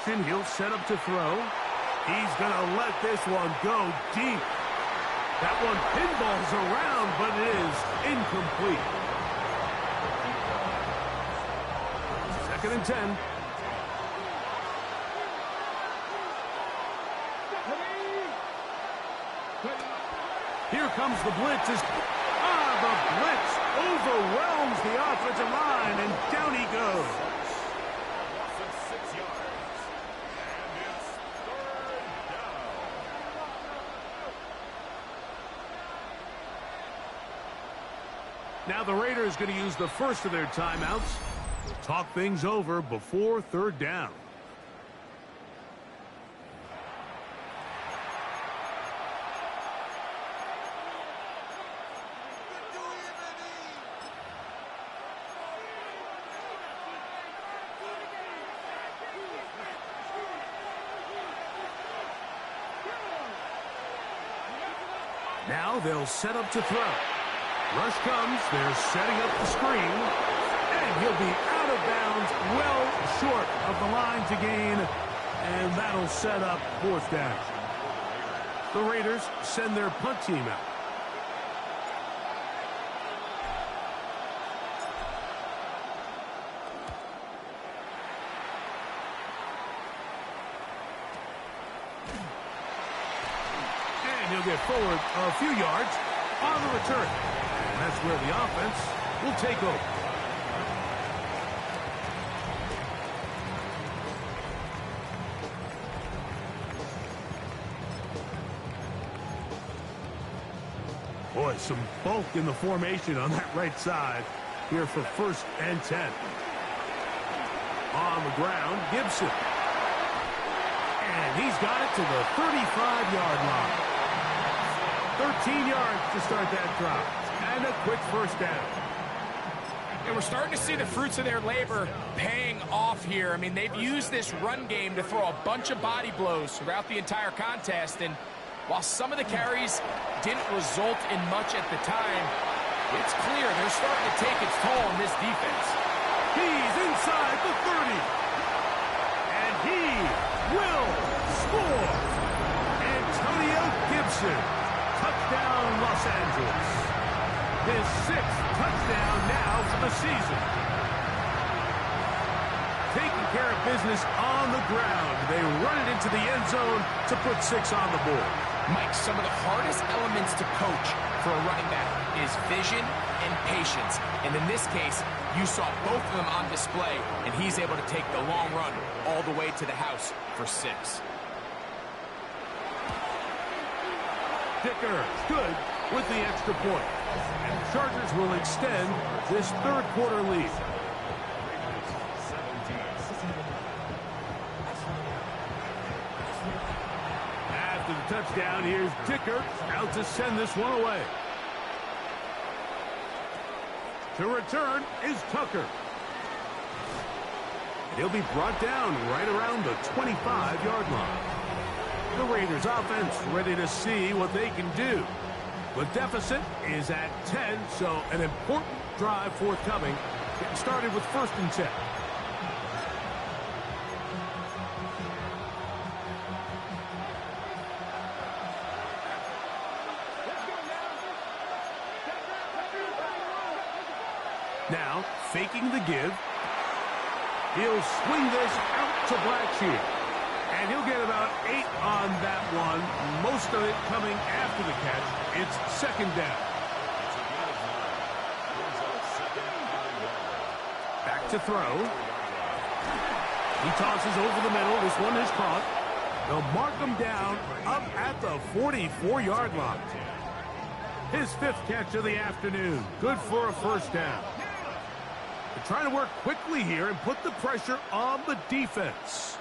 motion. He'll set up to throw. He's going to let this one go deep. That one pinballs around, but it is incomplete. 2nd and 10. Here comes the blitz. The blitz overwhelms the offensive line, and down he goes. Loss of 6 yards. And it's 3rd down. Now the Raiders going to use the first of their timeouts. Talk things over before 3rd down. Now they'll set up to throw. Rush comes. They're setting up the screen. And he'll be out of bounds, well short of the line to gain. And that'll set up 4th down. The Raiders send their punt team out. He'll get forward a few yards on the return. And that's where the offense will take over. Boy, some bulk in the formation on that right side here for 1st and 10. On the ground, Gibson. And he's got it to the 35-yard line. 13 yards to start that drive. And a quick 1st down. And we're starting to see the fruits of their labor paying off here. I mean, they've used this run game to throw a bunch of body blows throughout the entire contest. And while some of the carries didn't result in much at the time, it's clear they're starting to take its toll on this defense. He's inside the 30. And he will score. Antonio Gibson. Touchdown, Los Angeles. His 6th touchdown now for the season. Taking care of business on the ground. They run it into the end zone to put 6 on the board. Mike, some of the hardest elements to coach for a running back is vision and patience. And in this case, you saw both of them on display, and he's able to take the long run all the way to the house for 6. Dicker good with the extra point. And the Chargers will extend this 3rd quarter lead. After the touchdown, here's Dicker out to send this one away. To return is Tucker. He'll be brought down right around the 25-yard line. The Raiders offense ready to see what they can do. The deficit is at 10, so an important drive forthcoming. Getting started with 1st and 10. Now, faking the give. He'll swing this out to Blackshear. And he'll get about 8 on that one. Most of it coming after the catch. It's 2nd down. Back to throw. He tosses over the middle. This one is caught. They'll mark him down up at the 44-yard line. His 5th catch of the afternoon. Good for a 1st down. They're trying to work quickly here and put the pressure on the defense.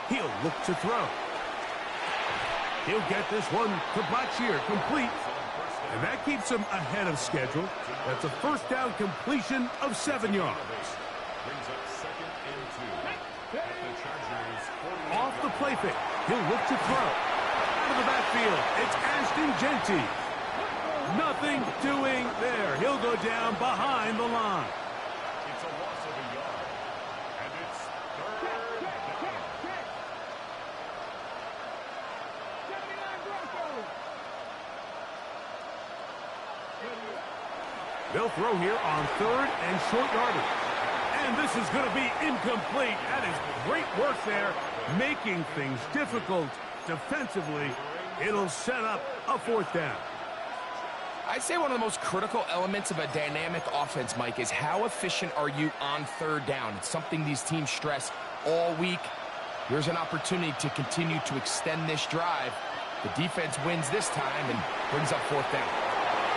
He'll look to throw. He'll get this one to Blackshear, complete. And that keeps him ahead of schedule. That's a 1st down completion of 7 yards. Brings up 2nd and 2. At the Chargers 40. Off the play fake. He'll look to throw. Out of the backfield, it's Ashton Jeanty. Nothing doing there. He'll go down behind the line. They'll throw here on 3rd and short yardage. And this is going to be incomplete. That is great work there, making things difficult defensively. It'll set up a 4th down. I'd say one of the most critical elements of a dynamic offense, Mike, is how efficient are you on 3rd down. It's something these teams stress all week. Here's an opportunity to continue to extend this drive. The defense wins this time and brings up 4th down.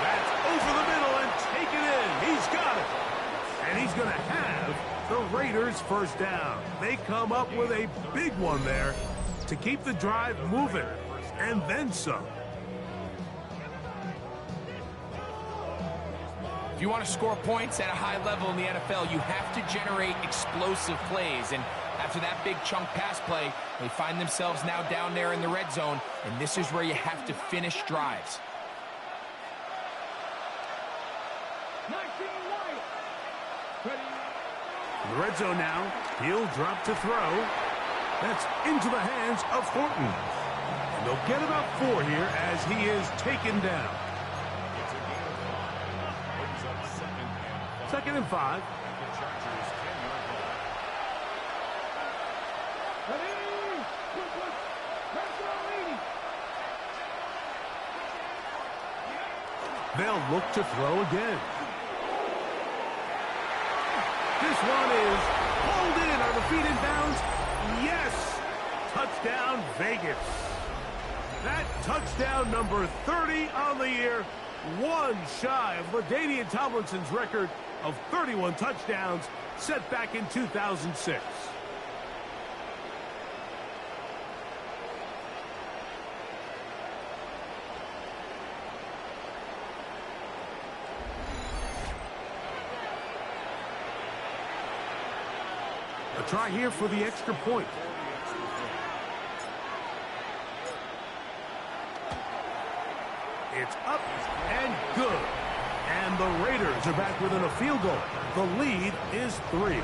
That's over the middle and taken in. He's got it. And he's going to have the Raiders 1st down. They come up with a big one there to keep the drive moving, and then some. If you want to score points at a high level in the NFL, you have to generate explosive plays. And after that big chunk pass play, they find themselves now down there in the red zone, and this is where you have to finish drives. In the red zone now, he'll drop to throw. That's into the hands of Thornton. And they'll get about 4 here as he is taken down. It's a gain of 5. Brings up 2nd and 5. 2nd and 5. The Chargers 10-yard line. Ready? Quick. Press on 80. They'll look to throw again. This one is pulled in. Are the feet in bounds? Yes! Touchdown, Vegas. That touchdown number 30 on the year, one shy of LaDainian Tomlinson's record of 31 touchdowns set back in 2006. A try here for the extra point. It's up and good. And the Raiders are back within a field goal. The lead is 3.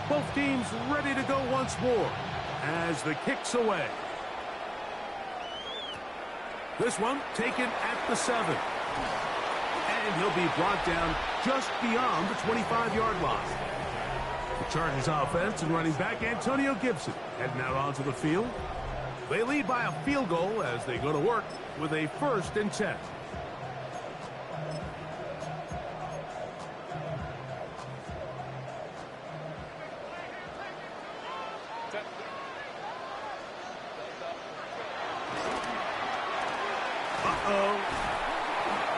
Both teams ready to go once more as the kick's away. This one taken at the 7. And he'll be brought down just beyond the 25-yard line. The Chargers offense and running back Antonio Gibson heading out onto the field. They lead by a field goal as they go to work with a 1st and 10.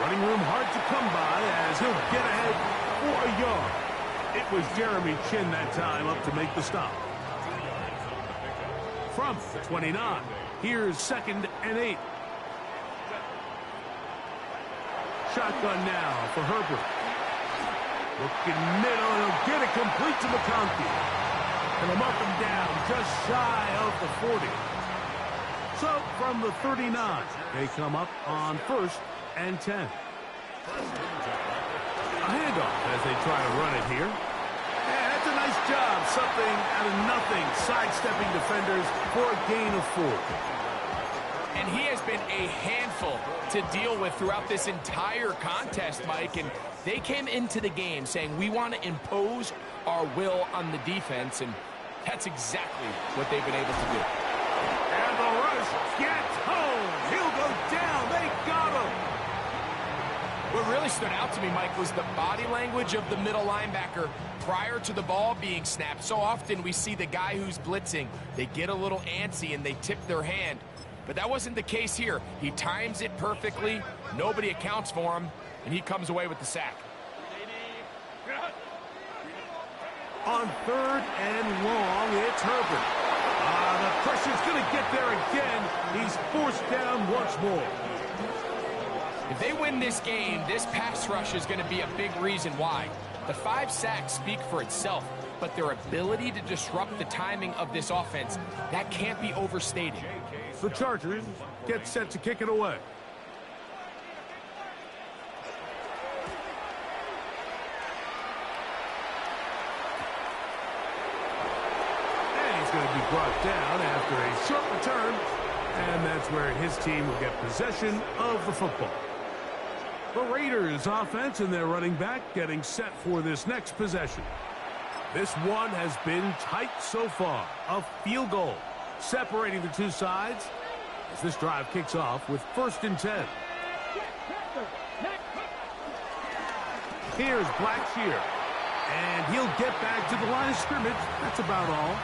Running room hard to come by as he'll get ahead for a yard. It was Jeremy Chinn that time up to make the stop. From the 29, here's 2nd and 8. Shotgun now for Herbert. Looking middle, and he'll get it complete to McConkey. And he'll mark him down just shy of the 40. So from the 39, they come up on 1st and 10. A handoff as they try to run it here. And that's a nice job. Something out of nothing. Sidestepping defenders for a gain of 4. And he has been a handful to deal with throughout this entire contest, Mike. And they came into the game saying, we want to impose our will on the defense. And that's exactly what they've been able to do. And the rush gets home. He'll go down. They got him. What really stood out to me, Mike, was the body language of the middle linebacker prior to the ball being snapped. So often we see the guy who's blitzing, they get a little antsy and they tip their hand. But that wasn't the case here. He times it perfectly, nobody accounts for him, and he comes away with the sack. On 3rd and long, it's Herbert. The pressure's going to get there again. He's forced down once more. If they win this game, this pass rush is going to be a big reason why. The 5 sacks speak for itself, but their ability to disrupt the timing of this offense, that can't be overstated. The Chargers get set to kick it away. And he's going to be brought down after a short return. And that's where his team will get possession of the football. The Raiders offense and their running back getting set for this next possession. This one has been tight so far. A field goal separating the two sides as this drive kicks off with 1st and 10. Here's Blackshear. And he'll get back to the line of scrimmage. That's about all.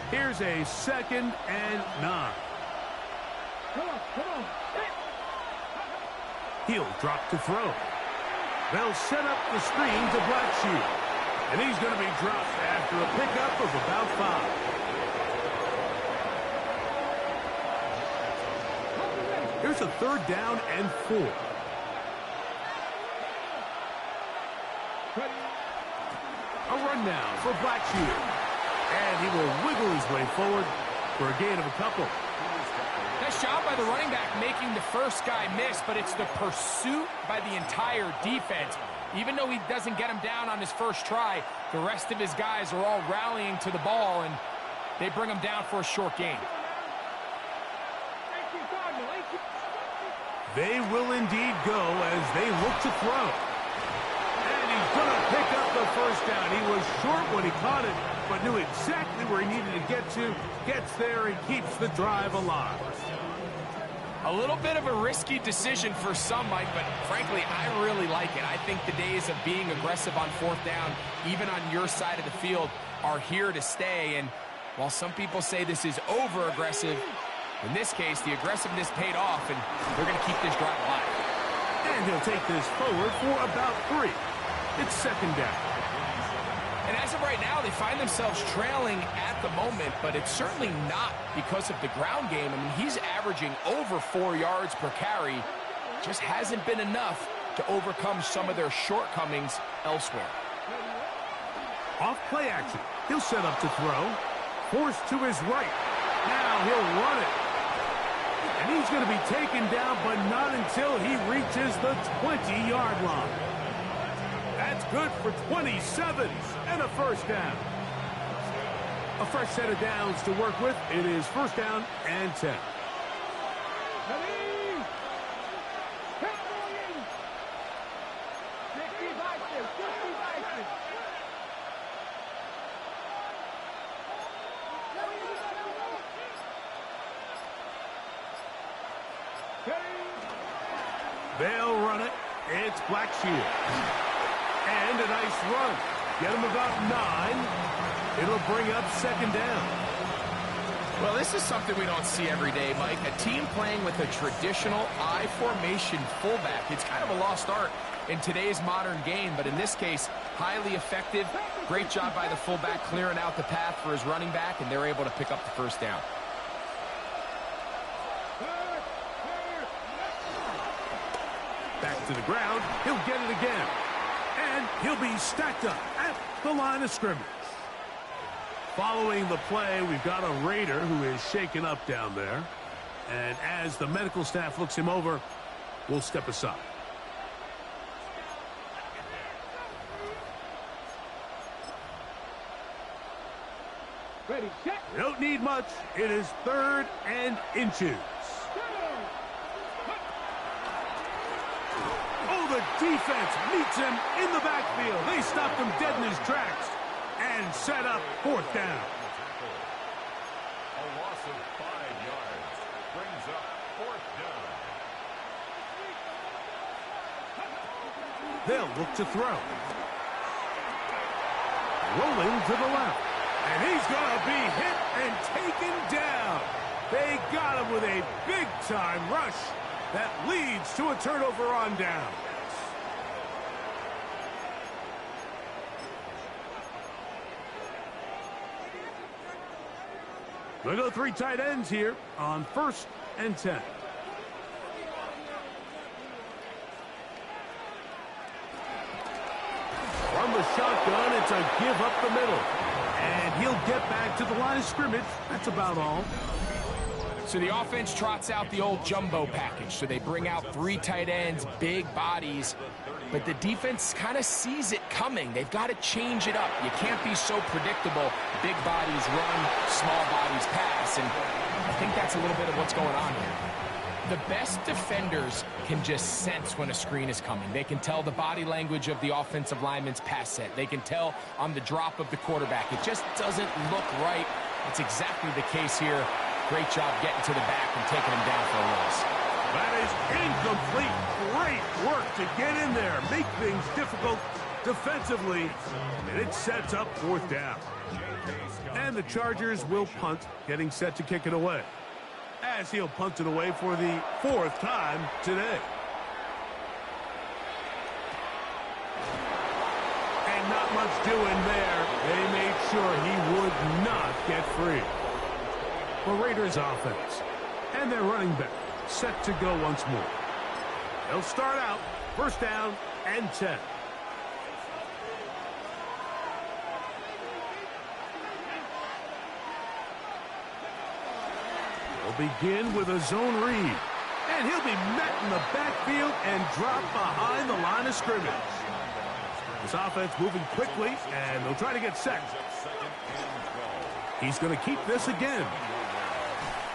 Here's a 2nd and 9. Come on. He'll drop to throw. They'll set up the screen to Blackshear. And he's going to be dropped after a pickup of about 5. Here's a 3rd down and 4. A run now for Blackshear. And he will wiggle his way forward for a gain of a couple. Nice job by the running back making the first guy miss, but it's the pursuit by the entire defense. Even though he doesn't get him down on his first try, the rest of his guys are all rallying to the ball, and they bring him down for a short gain. They will indeed go as they look to throw. And he's going to pick up the 1st down. He was short when he caught it, but knew exactly where he needed to get to. Gets there and keeps the drive alive. A little bit of a risky decision for some, Mike, but frankly, I really like it. I think the days of being aggressive on 4th down, even on your side of the field, are here to stay. And while some people say this is over-aggressive, in this case, the aggressiveness paid off, and they're going to keep this drive alive. And he'll take this forward for about 3. It's 2nd down. And as of right now, they find themselves trailing at the moment, but it's certainly not because of the ground game. I mean, he's averaging over 4 yards per carry. Just hasn't been enough to overcome some of their shortcomings elsewhere. Off play action. He'll set up to throw. Forced to his right. Now he'll run it. And he's going to be taken down, but not until he reaches the 20-yard line. That's good for 27 and a 1st down. A fresh set of downs to work with. It is 1st down and 10. They'll run it. It's Blackshear. And a nice run. Get him about 9. It'll bring up 2nd down. Well, this is something we don't see every day, Mike. A team playing with a traditional I formation fullback. It's kind of a lost art in today's modern game, but in this case, highly effective. Great job by the fullback clearing out the path for his running back, and they're able to pick up the 1st down. Back to the ground. He'll get it again. And he'll be stacked up at the line of scrimmage. Following the play, we've got a Raider who is shaken up down there. And as the medical staff looks him over, we'll step aside. Ready, set. We don't need much. It is 3rd and inches. Oh, the defense meets him in the backfield. They stopped him dead in his tracks and set up 4th down. A loss of 5 yards brings up 4th down. They'll look to throw. Rolling to the left. And he's going to be hit and taken down. They got him with a big-time rush that leads to a turnover on down. They'll go 3 tight ends here on 1st and 10. From the shotgun, it's a give up the middle. And he'll get back to the line of scrimmage. That's about all. So the offense trots out the old jumbo package. So they bring out 3 tight ends, big bodies. but the defense kind of sees it coming. They've got to change it up. You can't be so predictable. Big bodies run, small bodies pass, and I think that's a little bit of what's going on here. The best defenders can just sense when a screen is coming. They can tell the body language of the offensive lineman's pass set. They can tell on the drop of the quarterback. It just doesn't look right. It's exactly the case here. Great job getting to the back and taking him down for a loss. That is incomplete. Great work to get in there, make things difficult defensively, and it sets up 4th down. And the Chargers will punt, getting set to kick it away, as he'll punt it away for the 4th time today. And not much doing there. They made sure he would not get free. The Raiders offense and their running back set to go once more. They'll start out 1st down and 10. They'll begin with a zone read, and he'll be met in the backfield and dropped behind the line of scrimmage. This offense moving quickly, and they'll try to get set. He's going to keep this again.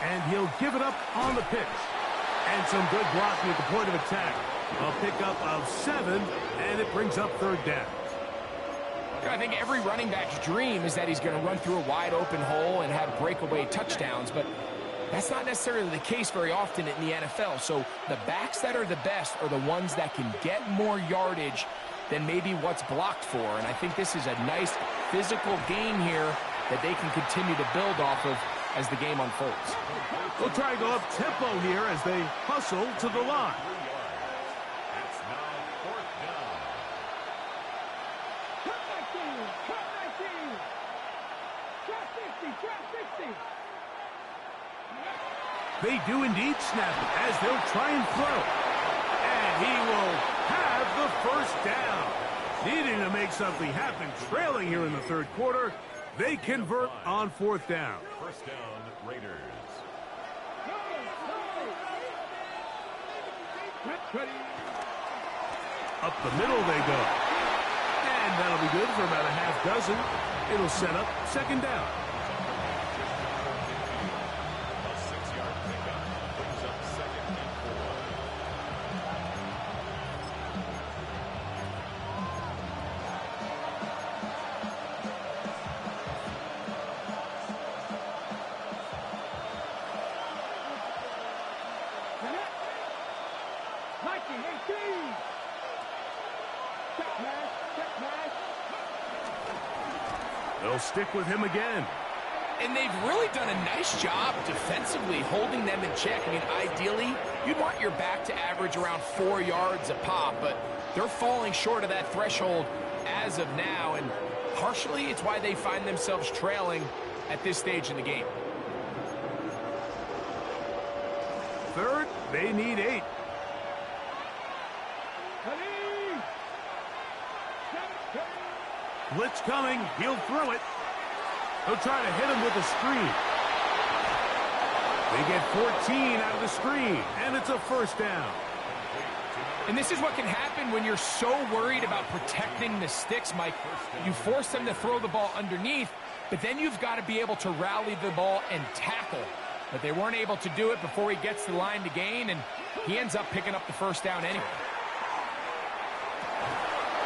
And he'll give it up on the pitch. And some good blocking at the point of attack. A pickup of 7, and it brings up 3rd down. I think every running back's dream is that he's going to run through a wide open hole and have breakaway touchdowns, but that's not necessarily the case very often in the NFL. So the backs that are the best are the ones that can get more yardage than maybe what's blocked for. And I think this is a nice physical game here that they can continue to build off of as the game unfolds. They'll try to go up tempo here as they hustle to the line. It's now 4th down. Trap 19, trap 19. Trap 50, trap 50. They do indeed snap it as they'll try and throw. And he will have the 1st down. Needing to make something happen, trailing here in the 3rd quarter. They convert on 4th down. 1st down, Raiders. Up the middle they go. And that'll be good for about a half dozen. It'll set up 2nd down. A 6-yard pickup brings up 2nd and 1918. Check pass, check pass. They'll stick with him again. And they've really done a nice job defensively holding them in check. I mean, ideally, you'd want your back to average around 4 yards a pop, but they're falling short of that threshold as of now, and partially it's why they find themselves trailing at this stage in the game. 3rd, they need 8. Blitz coming. He'll throw it. They'll try to hit him with a screen. They get 14 out of the screen, and it's a 1st down. And this is what can happen when you're so worried about protecting the sticks, Mike. You force them to throw the ball underneath, but then you've got to be able to rally the ball and tackle. But they weren't able to do it before he gets the line to gain, and he ends up picking up the 1st down anyway.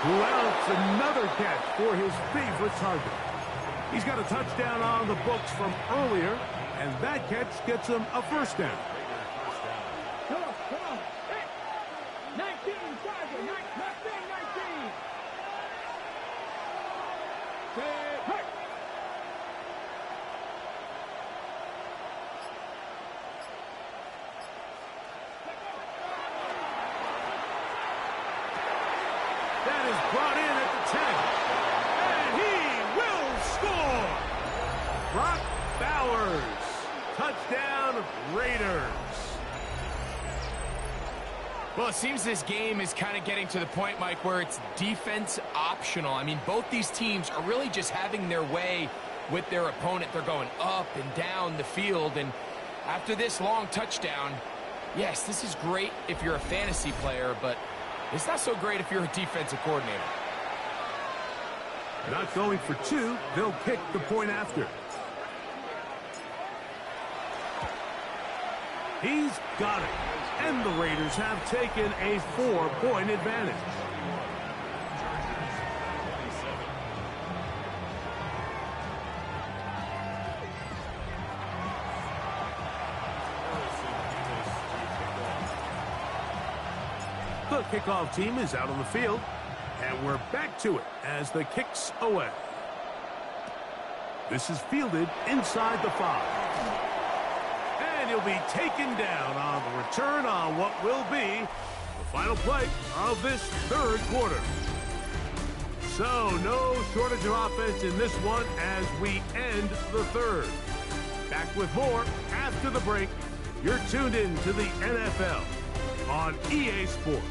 Blount's another catch for his favorite target. He's got a touchdown on the books from earlier, and that catch gets him a 1st down. Come on, come on. Hey, 19, Charger, 19. Hey. That is brought in at the 10. And he will score! Brock Bowers. Touchdown, Raiders. Well, it seems this game is kind of getting to the point, Mike, where it's defense optional. I mean, both these teams are really just having their way with their opponent. They're going up and down the field, and after this long touchdown, yes, this is great if you're a fantasy player, but It's not so great if you're a defensive coordinator. Not going for two. They'll kick the point after. He's got it. And the Raiders have taken a 4-point advantage. The kickoff team is out on the field, and we're back to it as the kick's away. This is fielded inside the 5. And he'll be taken down on the return on what will be the final play of this third quarter. So no shortage of offense in this one as we end the third. Back with more after the break. You're tuned in to the NFL on EA Sports.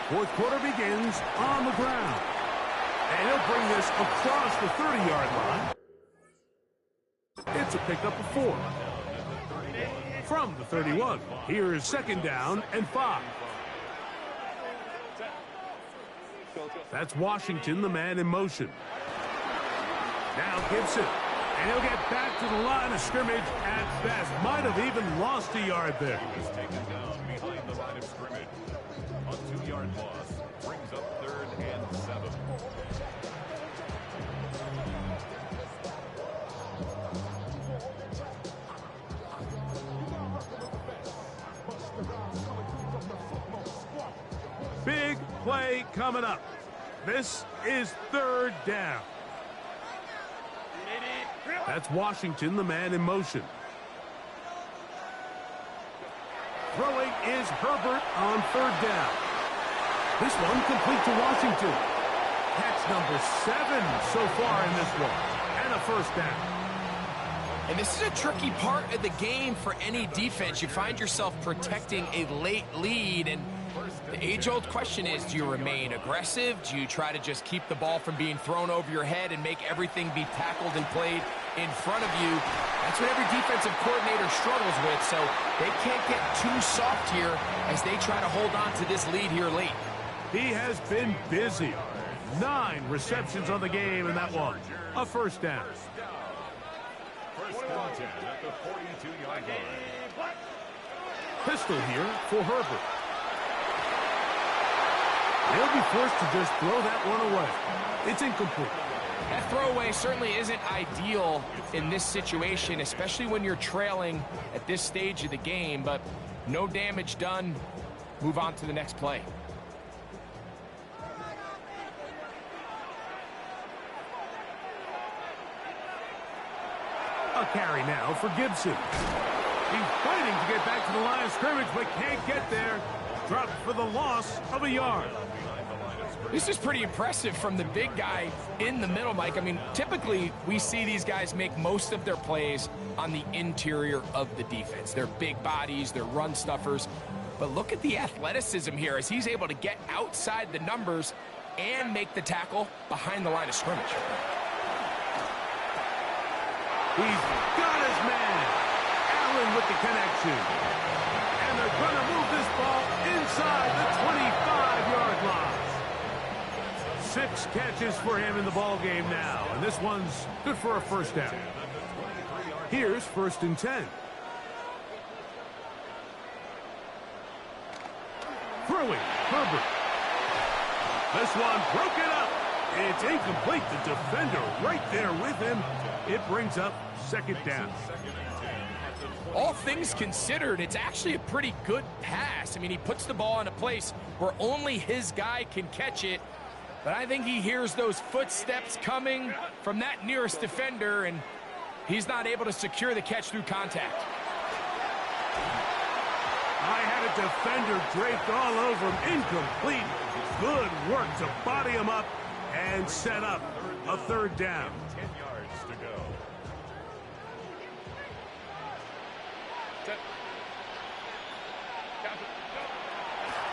Fourth quarter begins on the ground. And he'll bring this across the 30-yard line. It's a pickup of 4. From the 31, here is second down and 5. That's Washington, the man in motion. Now Gibson. And he'll get back to the line of scrimmage at best. Might have even lost a yard there. He was taken down behind the line of scrimmage. A 2-yard loss brings up 3rd and 7. Big play coming up. This is 3rd down. That's Washington, the man in motion. Throwing is Herbert on 3rd down. This one complete to Washington. Catch number 7 so far in this one. And a first down. And this is a tricky part of the game for any defense. You find yourself protecting a late lead, and the age-old question is, do you remain aggressive? Do you try to just keep the ball from being thrown over your head and make everything be tackled and played in front of you? That's what every defensive coordinator struggles with, so they can't get too soft here as they try to hold on to this lead here late. He has been busy. 9 receptions on the game, and that one, a first down. First and 10 at the 42-yard line. Pistol here for Herbert. They'll be forced to just throw that one away. It's incomplete. That throwaway certainly isn't ideal in this situation, especially when you're trailing at this stage of the game, but no damage done. Move on to the next play. A carry now for Gibson. He's fighting to get back to the line of scrimmage, but can't get there. Dropped for the loss of a yard. This is pretty impressive from the big guy in the middle, Mike. I mean, typically we see these guys make most of their plays on the interior of the defense. They're big bodies, they're run stuffers. But look at the athleticism here as he's able to get outside the numbers and make the tackle behind the line of scrimmage. He's got his man. Allen with the connection. And they're going to move this ball inside the 25-yard line. 6 catches for him in the ball game now. And this one's good for a first down. Here's 1st and 10. Throwing, Herbert. This one broken up. It's incomplete. The defender right there with him. It brings up 2nd down. All things considered, it's actually a pretty good pass. I mean, he puts the ball in a place where only his guy can catch it. But I think he hears those footsteps coming from that nearest defender, and he's not able to secure the catch through contact. I had a defender draped all over him. Incomplete. Good work to body him up and set up a 3rd down. 10 yards to go.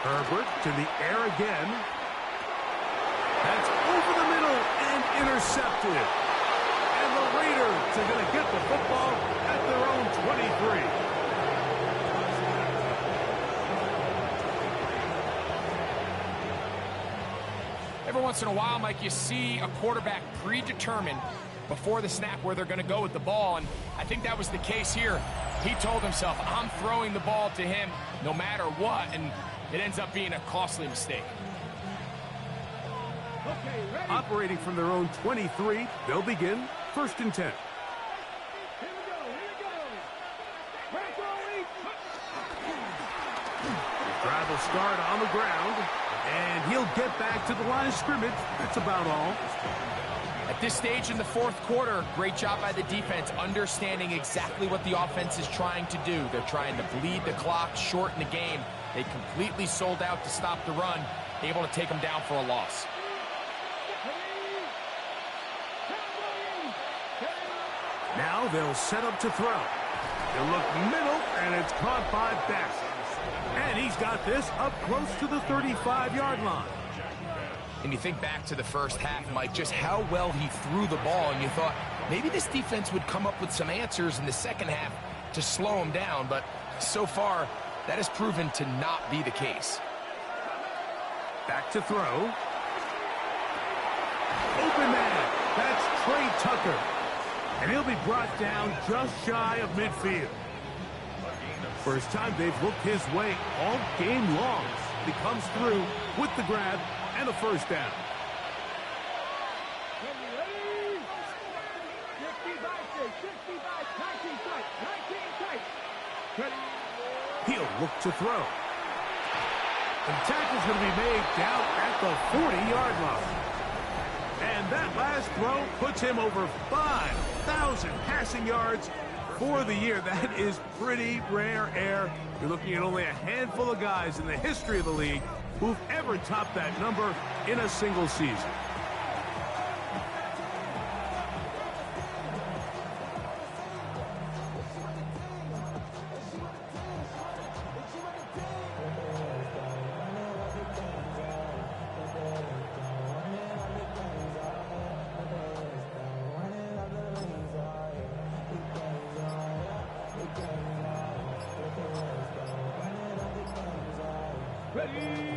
Herbert to the air again. That's over the middle and intercepted. And the Raiders are going to get the football at their own 23. Every once in a while, Mike, you see a quarterback predetermined before the snap where they're going to go with the ball, and I think that was the case here. He told himself, I'm throwing the ball to him no matter what, and it ends up being a costly mistake. Okay, operating from their own 23, they'll begin 1st and 10. Here we go. We're throwing. The drive will start on the ground, and he'll get back to the line of scrimmage. That's about all. At this stage in the 4th quarter, great job by the defense understanding exactly what the offense is trying to do. They're trying to bleed the clock, shorten the game. They completely sold out to stop the run, able to take them down for a loss. Now they'll set up to throw. They'll look middle, and it's caught by Best. And he's got this up close to the 35-yard line. And you think back to the first half, Mike, just how well he threw the ball, and you thought maybe this defense would come up with some answers in the second half to slow him down, but so far, that has proven to not be the case. Back to throw. Open man. That's Trey Tucker. And he'll be brought down just shy of midfield. First time they've looked his way all game long. He comes through with the grab and a first down. Ready? 65, 19 tight. Ready? He'll look to throw. The tackle's going to be made down at the 40-yard line. And that last throw puts him over 5,000 passing yards for the year. That is pretty rare air. You're looking at only a handful of guys in the history of the league who've ever topped that number in a single season.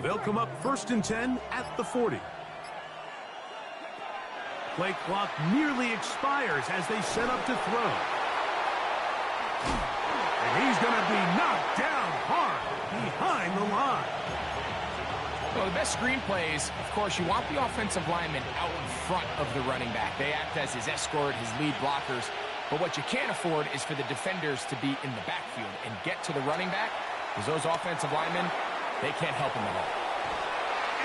They'll come up 1st and 10 at the 40. Play clock nearly expires as they set up to throw. And he's going to be knocked down hard behind the line. Well, the best screen plays, of course, you want the offensive lineman out in front of the running back. They act as his escort, his lead blockers. But what you can't afford is for the defenders to be in the backfield and get to the running back, because those offensive linemen, they can't help him at all.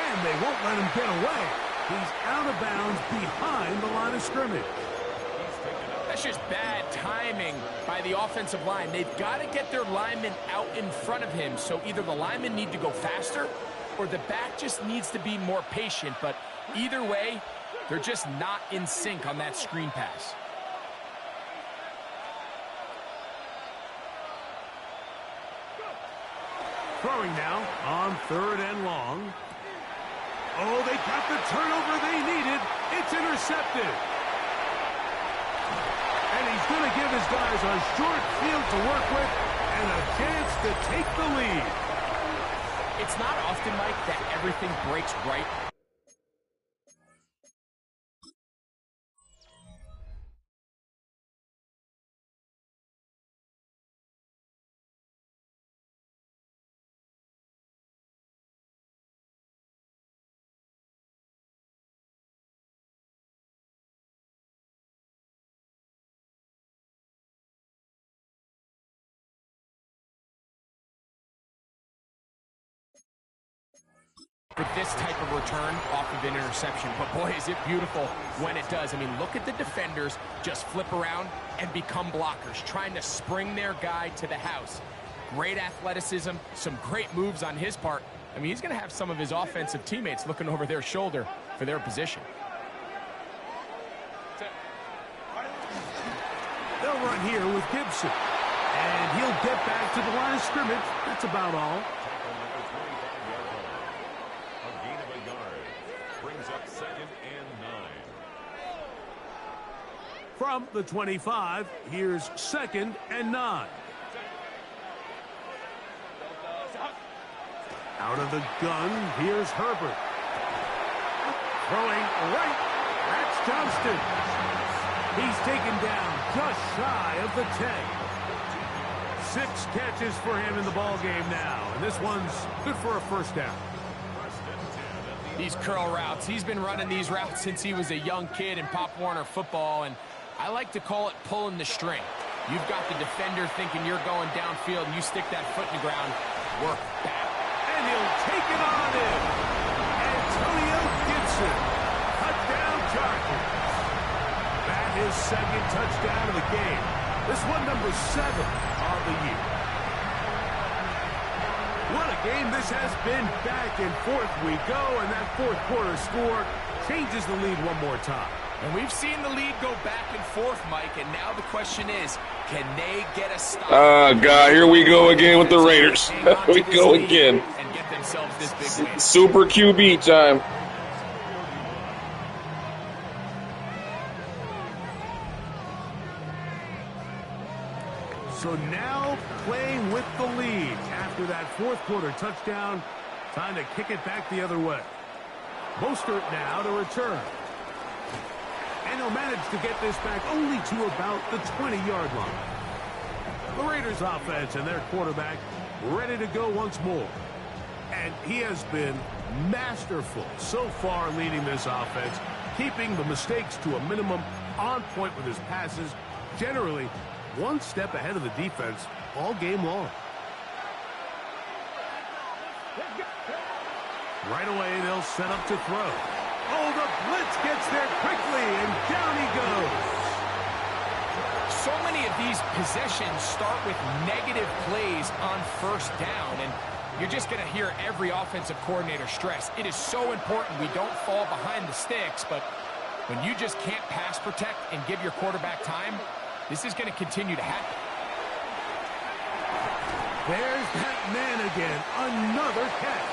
And they won't let him get away. He's out of bounds behind the line of scrimmage. That's just bad timing by the offensive line. They've got to get their linemen out in front of him, so either the linemen need to go faster or the back just needs to be more patient. But either way, they're just not in sync on that screen pass. Throwing now on 3rd and long. Oh, they got the turnover they needed. It's intercepted. And he's going to give his guys a short field to work with and a chance to take the lead. It's not often, Mike, that everything breaks right. For this type of return off of an interception. But boy, is it beautiful when it does. I mean, look at the defenders just flip around and become blockers, trying to spring their guy to the house. Great athleticism, some great moves on his part. I mean, he's going to have some of his offensive teammates looking over their shoulder for their position. They'll run here with Gibson. And he'll get back to the line of scrimmage. That's about all. brings up 2nd and 9. From the 25, here's 2nd and 9. Out of the gun, here's Herbert. Throwing right, that's Johnston. He's taken down just shy of the 10. 6 catches for him in the ball game now, and this one's good for a first down. These curl routes, he's been running these routes since he was a young kid in Pop Warner football, and I like to call it pulling the string. You've got the defender thinking you're going downfield, and you stick that foot in the ground, work back. And he'll take it on in. Antonio Gibson, touchdown Chargers. That is 2nd touchdown of the game. This one number 7 of the year. What a game this has been. Back and forth we go, and that 4th quarter score changes the lead one more time. And we've seen the lead go back and forth, Mike, and now the question is, can they get a stop? God, here we go again with the Raiders. Here we go again. And get themselves this big win. Super QB time. So now playing with the lead after that 4th quarter touchdown. Time to kick it back the other way. Mostert now to return. And he'll manage to get this back only to about the 20-yard line. The Raiders offense and their quarterback ready to go once more. And he has been masterful so far leading this offense, keeping the mistakes to a minimum, on point with his passes, generally one step ahead of the defense all game long. Right away, they'll set up to throw. Oh, the blitz gets there quickly, and down he goes. So many of these possessions start with negative plays on 1st down, and you're just going to hear every offensive coordinator stress. It is so important we don't fall behind the sticks, but when you just can't pass protect and give your quarterback time, this is going to continue to happen. There's that man again, another catch.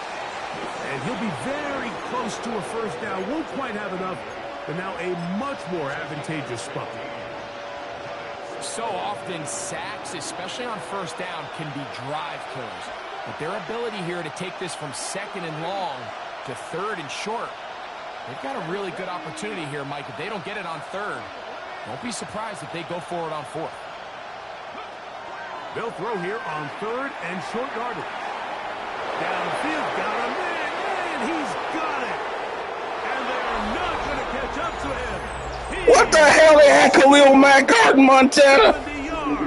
And he'll be very close to a first down. Won't quite have enough, but now a much more advantageous spot. So often, sacks, especially on 1st down, can be drive killers. But their ability here to take this from 2nd and long to 3rd and short, they've got a really good opportunity here, Mike. If they don't get it on 3rd, don't be surprised if they go for it on 4th. They'll throw here on 3rd and short yardage. Downfield, got him, and he's got it. And they're not going to catch up to him. What the hell? They had Khalil Mack guarding Montana.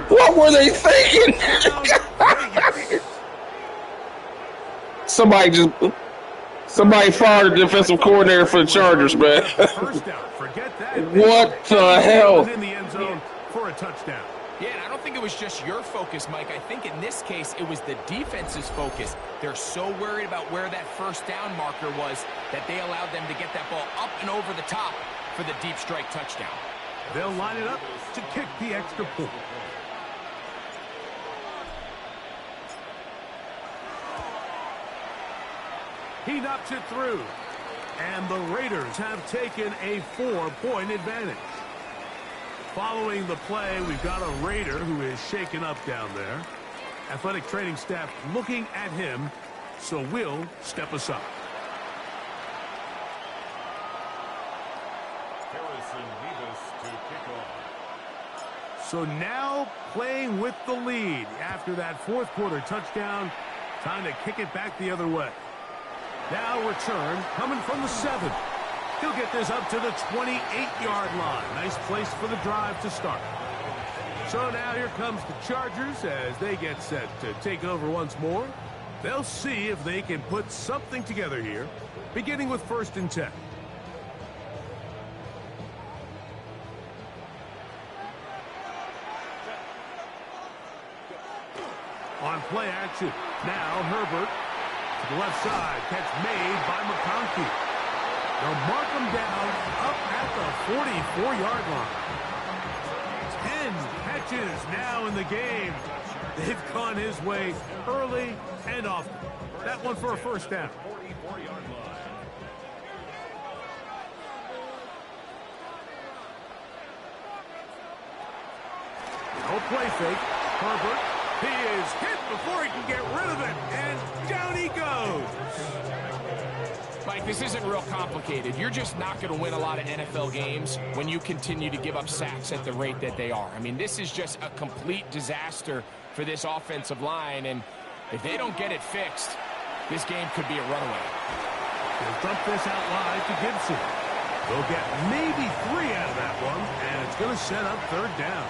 What were they thinking? Somebody fired the defensive coordinator for the Chargers, man. First down, forget that. What the hell? In the end zone for a touchdown. Yeah, and I don't think it was just your focus, Mike. I think in this case, it was the defense's focus. They're so worried about where that 1st down marker was that they allowed them to get that ball up and over the top for the deep strike touchdown. They'll line it up to kick the extra point. He knocks it through. And the Raiders have taken a 4-point advantage. Following the play, we've got a Raider who is shaken up down there. Athletic training staff looking at him, so we'll step aside. Harrison Davis to kick off. So now playing with the lead after that 4th quarter touchdown. Time to kick it back the other way. Now return coming from the 7. He'll get this up to the 28-yard line. Nice place for the drive to start. So now here comes the Chargers as they get set to take over once more. They'll see if they can put something together here, beginning with 1st and 10. On play action, now Herbert to the left side. Catch made by McConkey. They'll mark him down up at the 44-yard line. 10 catches now in the game. They've gone his way early and often. That one for a first down. play fake. Herbert, he is hit before he can get rid of it, and down he goes. Mike, this isn't real complicated. You're just not going to win a lot of NFL games when you continue to give up sacks at the rate that they are. I mean, this is just a complete disaster for this offensive line, and if they don't get it fixed, this game could be a runaway. They'll dump this out wide to Gibson. They'll get maybe 3 out of that one, and it's going to set up third down.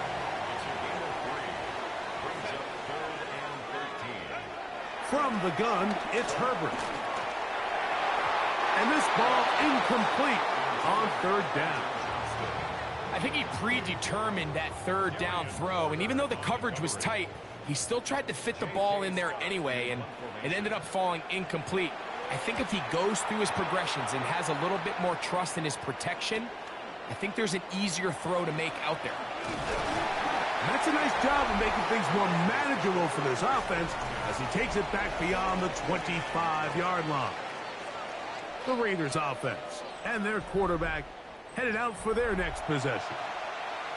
From the gun, it's Herbert. And this ball incomplete on third down. I think he predetermined that third down throw, and even though the coverage was tight, he still tried to fit the ball in there anyway, and it ended up falling incomplete. I think if he goes through his progressions and has a little bit more trust in his protection, I think there's an easier throw to make out there. That's a nice job of making things more manageable for this offense as he takes it back beyond the 25-yard line. The Raiders offense and their quarterback headed out for their next possession.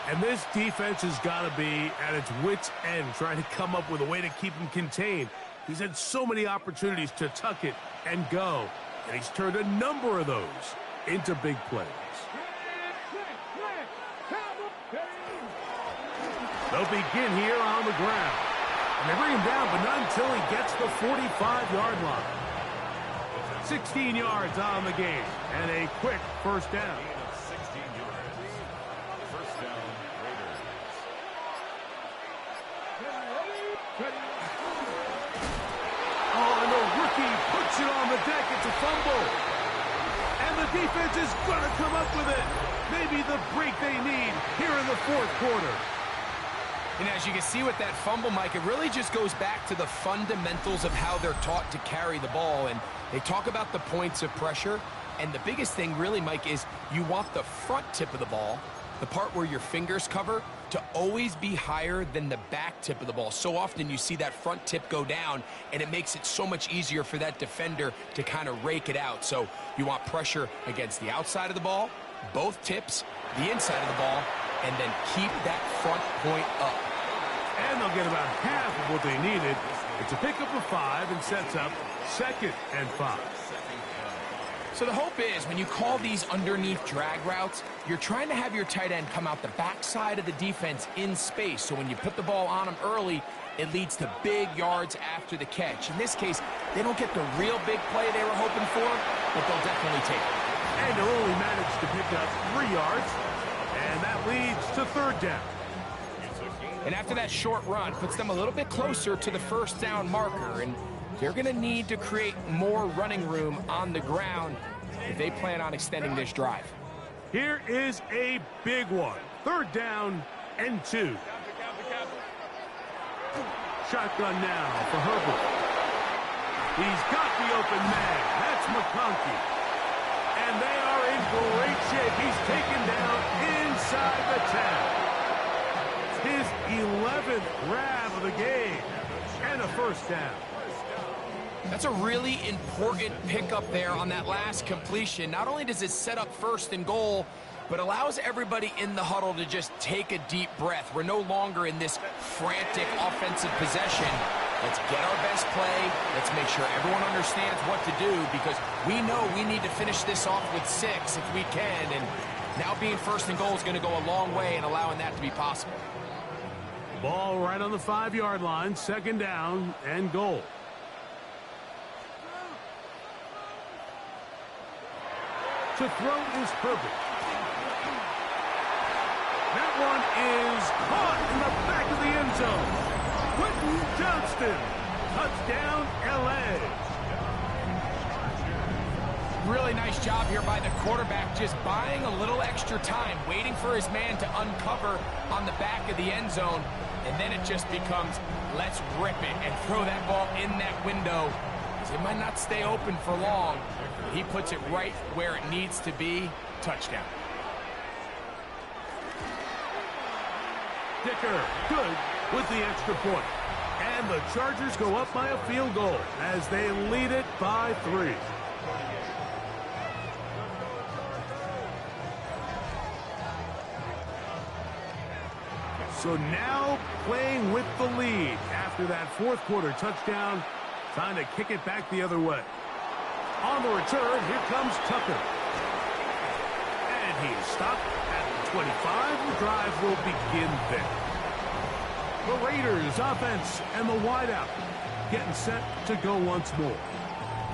And this defense has got to be at its wits' end trying to come up with a way to keep him contained. He's had so many opportunities to tuck it and go, and he's turned a number of those into big plays. They'll begin here on the ground. And they bring him down, but not until he gets the 45-yard line. 16 yards on the game, and a quick first down. 16 yards. First down, Raiders. Oh, and the rookie puts it on the deck. It's a fumble. And the defense is going to come up with it. Maybe the break they need here in the fourth quarter. And as you can see with that fumble, Mike, it really just goes back to the fundamentals of how they're taught to carry the ball. And they talk about the points of pressure. And the biggest thing really, Mike, is you want the front tip of the ball, the part where your fingers cover, to always be higher than the back tip of the ball. So often you see that front tip go down, and it makes it so much easier for that defender to kind of rake it out. So you want pressure against the outside of the ball, both tips, the inside of the ball, and then keep that front point up. And they'll get about half of what they needed. It's a pickup of 5 and sets up 2nd and 5. So the hope is when you call these underneath drag routes, you're trying to have your tight end come out the backside of the defense in space. So when you put the ball on him early, it leads to big yards after the catch. In this case, they don't get the real big play they were hoping for, but they'll definitely take it. And they'll only manage to pick up 3 yards, and that leads to third down. And after that short run, puts them a little bit closer to the first down marker, and they're going to need to create more running room on the ground if they plan on extending this drive. Here is a big one. Third down and 2. Shotgun now for Herbert. He's got the open man. That's McConkey. And they are in great shape. He's taken down inside the 10. His 11th grab of the game. And a first down. That's a really important pickup there on that last completion. Not only does it set up 1st and goal, but allows everybody in the huddle to just take a deep breath. We're no longer in this frantic offensive possession. Let's get our best play. Let's make sure everyone understands what to do, because we know we need to finish this off with 6 if we can. And now being 1st and goal is going to go a long way in allowing that to be possible. Ball right on the 5-yard line. 2nd down and goal. To throw is Herbert. That one is caught in the back of the end zone. Quentin Johnston. Touchdown, L.A. Really nice job here by the quarterback, just buying a little extra time, waiting for his man to uncover on the back of the end zone. And then it just becomes, let's rip it and throw that ball in that window. It might not stay open for long. He puts it right where it needs to be. Touchdown. Dicker, good with the extra point. And the Chargers go up by a field goal as they lead it by 3. So now playing with the lead after that fourth quarter touchdown, trying to kick it back the other way. On the return, here comes Tucker. And he is stopped at the 25. The drive will begin there. The Raiders offense and the wideout getting set to go once more.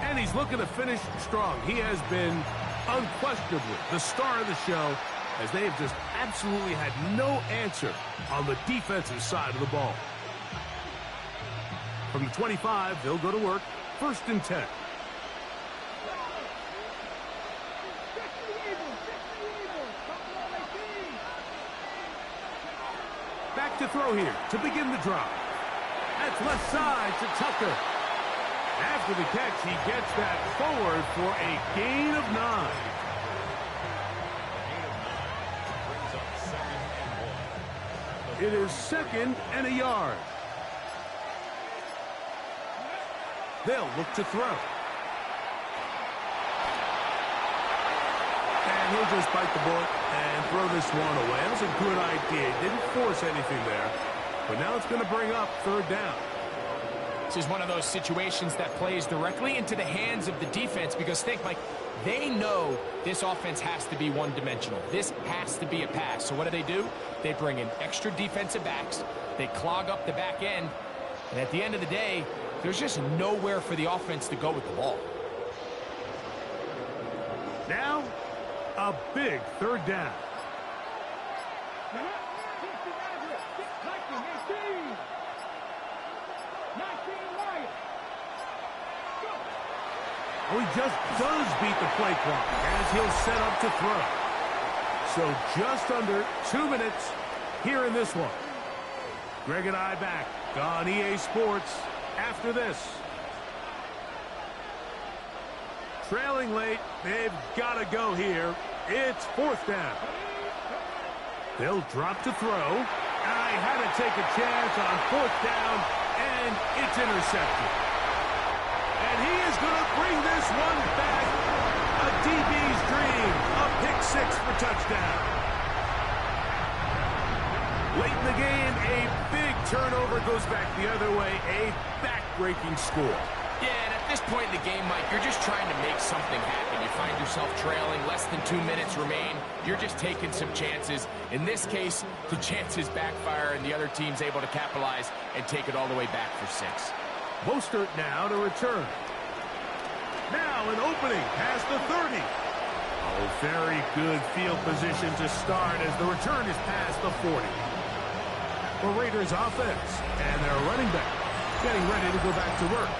And he's looking to finish strong. He has been unquestionably the star of the show, as they have just absolutely had no answer on the defensive side of the ball. From the 25, they'll go to work. 1st and 10. Back to throw here to begin the drive. That's left side to Tucker. After the catch, he gets that forward for a gain of 9. It is 2nd and a yard. They'll look to throw. And he'll just bite the bullet and throw this one away. That was a good idea. Didn't force anything there. But now it's going to bring up 3rd down. This is one of those situations that plays directly into the hands of the defense, because think, Mike, they know this offense has to be one-dimensional. This has to be a pass. So what do? They bring in extra defensive backs. They clog up the back end. And at the end of the day, there's just nowhere for the offense to go with the ball. Now, a big 3rd down. Oh, he just does beat the play clock as he'll set up to throw. So just under 2 minutes here in this one. Greg and I back on EA Sports after this. Trailing late, they've got to go here. It's 4th down. They'll drop to throw. I had to take a chance on 4th down, and it's intercepted. And he is going to bring this one back. A DB's dream. A pick 6 for touchdown. Late in the game, a big turnover goes back the other way. A back-breaking score. Yeah, and at this point in the game, Mike, you're just trying to make something happen. You find yourself trailing, less than 2 minutes remain. You're just taking some chances. In this case, the chances backfire, and the other team's able to capitalize and take it all the way back for 6. Mostert now to return. Now an opening past the 30. Oh, very good field position to start as the return is past the 40. The Raiders offense and their running back getting ready to go back to work.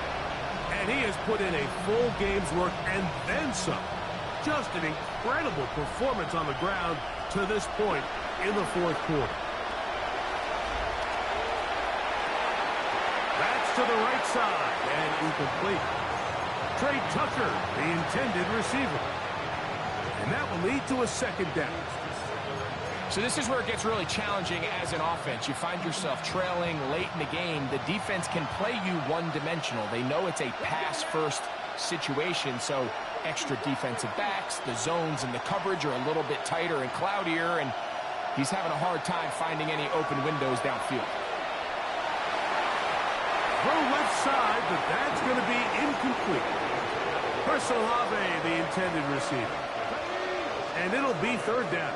And he has put in a full game's work and then some. Just an incredible performance on the ground to this point in the 4th quarter. That's to the right side and incomplete. Trey Tucker, the intended receiver. And that will lead to a 2nd down. So this is where it gets really challenging as an offense. You find yourself trailing late in the game. The defense can play you one-dimensional. They know it's a pass-first situation, so extra defensive backs, the zones and the coverage are a little bit tighter and cloudier, and he's having a hard time finding any open windows downfield. Throw left side, but that's going to be incomplete. Chris Olave, the intended receiver. And it'll be 3rd down.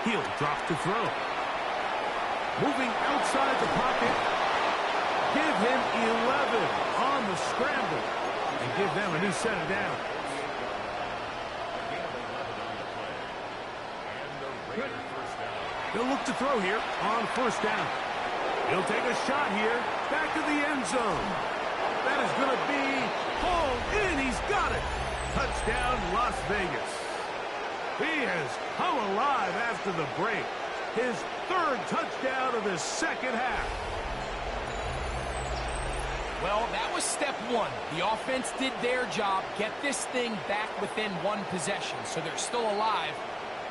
He'll drop to throw. Moving outside the pocket. Give him 11 on the scramble. And give them a new set of downs. They'll look to throw here on 1st down. He'll take a shot here. Back to the end zone. That is going to be hauled in. He's got it. Touchdown, Las Vegas. He has come alive after the break. His 3rd touchdown of the 2nd half. Well, that was step 1. The offense did their job, get this thing back within 1 possession, so they're still alive.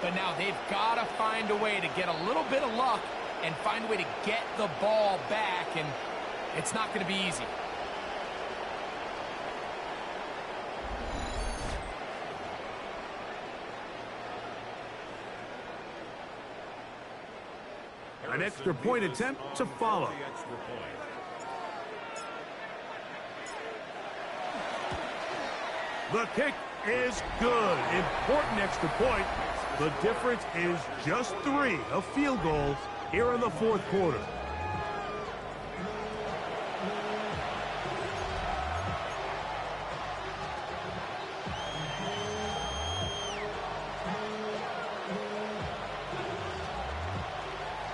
But now they've got to find a way to get a little bit of luck and find a way to get the ball back, and it's not going to be easy. An extra point attempt to follow. The kick is good. Important extra point. The difference is just 3, a field goal here in the fourth quarter.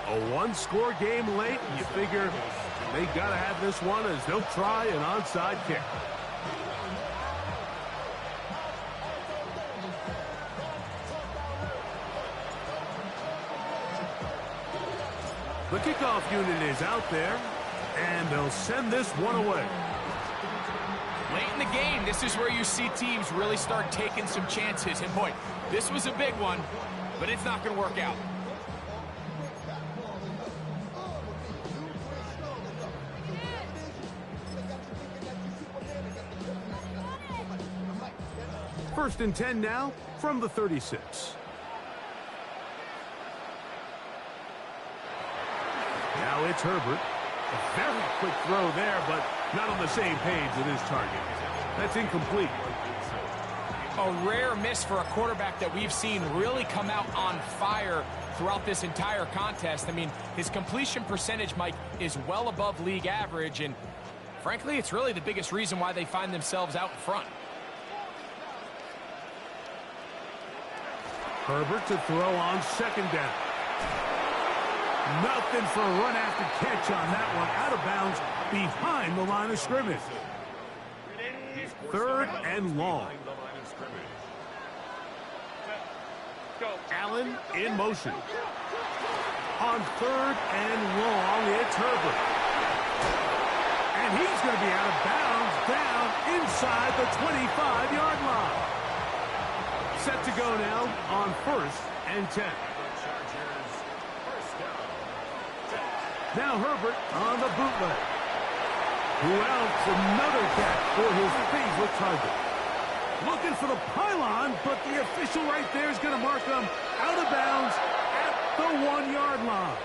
A one-score game late, and you figure they got to have this one as they'll try an onside kick. The kickoff unit is out there, and they'll send this one away. Late in the game, this is where you see teams really start taking some chances. And boy, this was a big one, but it's not going to work out. First and 10 now from the 36. Now it's Herbert. A very quick throw there, but not on the same page with his target. That's incomplete. A rare miss for a quarterback that we've seen really come out on fire throughout this entire contest. I mean, his completion percentage, Mike, is well above league average, and frankly, it's really the biggest reason why they find themselves out in front. Herbert to throw on second down. Nothing for a run after catch on that one. Out of bounds behind the line of scrimmage. Third and long. Allen in motion. On third and long, it's Herbert. And he's going to be out of bounds down inside the 25-yard line. Set to go now on first and 10. Now Herbert on the bootleg. Who else? Another catch for his favorite target. Looking for the pylon, but the official right there is going to mark him out of bounds at the 1-yard line.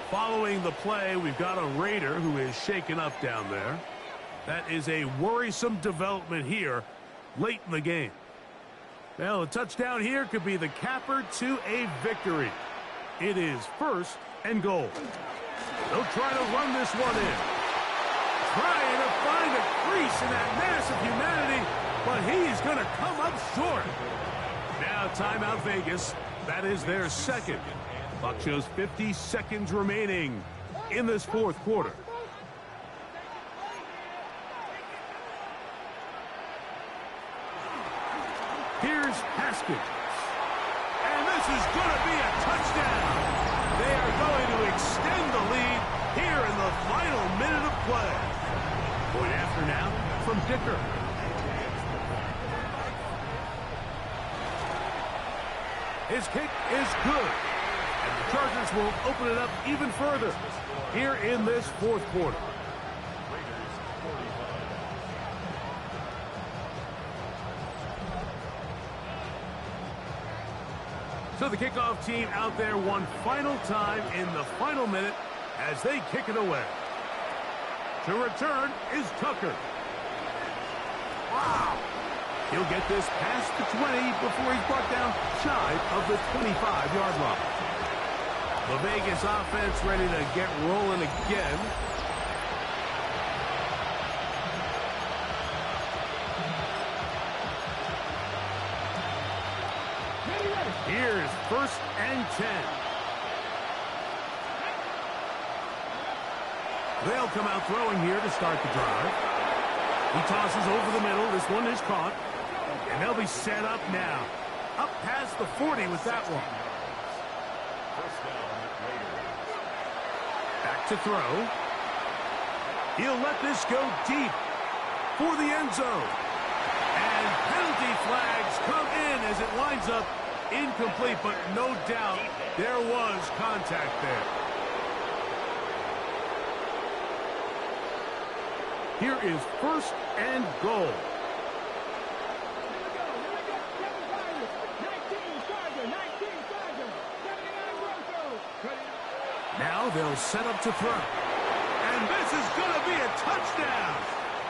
Following the play, we've got a Raider who is shaken up down there. That is a worrisome development here late in the game. Well, a touchdown here could be the capper to a victory. It is first and goal. They'll try to run this one in. Trying to find a crease in that mass of humanity, but he's going to come up short. Now timeout Vegas. That is their second. Clock shows 50 seconds remaining in this fourth quarter. Here's Haskins. And this is going to be a touchdown. They are going to extend the lead here in the final minute of play. Point after now from Dicker. His kick is good. And the Chargers will open it up even further here in this fourth quarter. So the kickoff team out there one final time in the final minute as they kick it away. To return is Tucker. Wow! He'll get this past the 20 before he's brought down shy of the 25-yard line. The Vegas offense ready to get rolling again. Here's first and 10. They'll come out throwing here to start the drive. He tosses over the middle. This one is caught. And they'll be set up now. Up past the 40 with that one. Back to throw. He'll let this go deep for the end zone. And penalty flags come in as it winds up incomplete, but no doubt there was contact there. Here is first and goal. they'll set up to throw. And this is going to be a touchdown.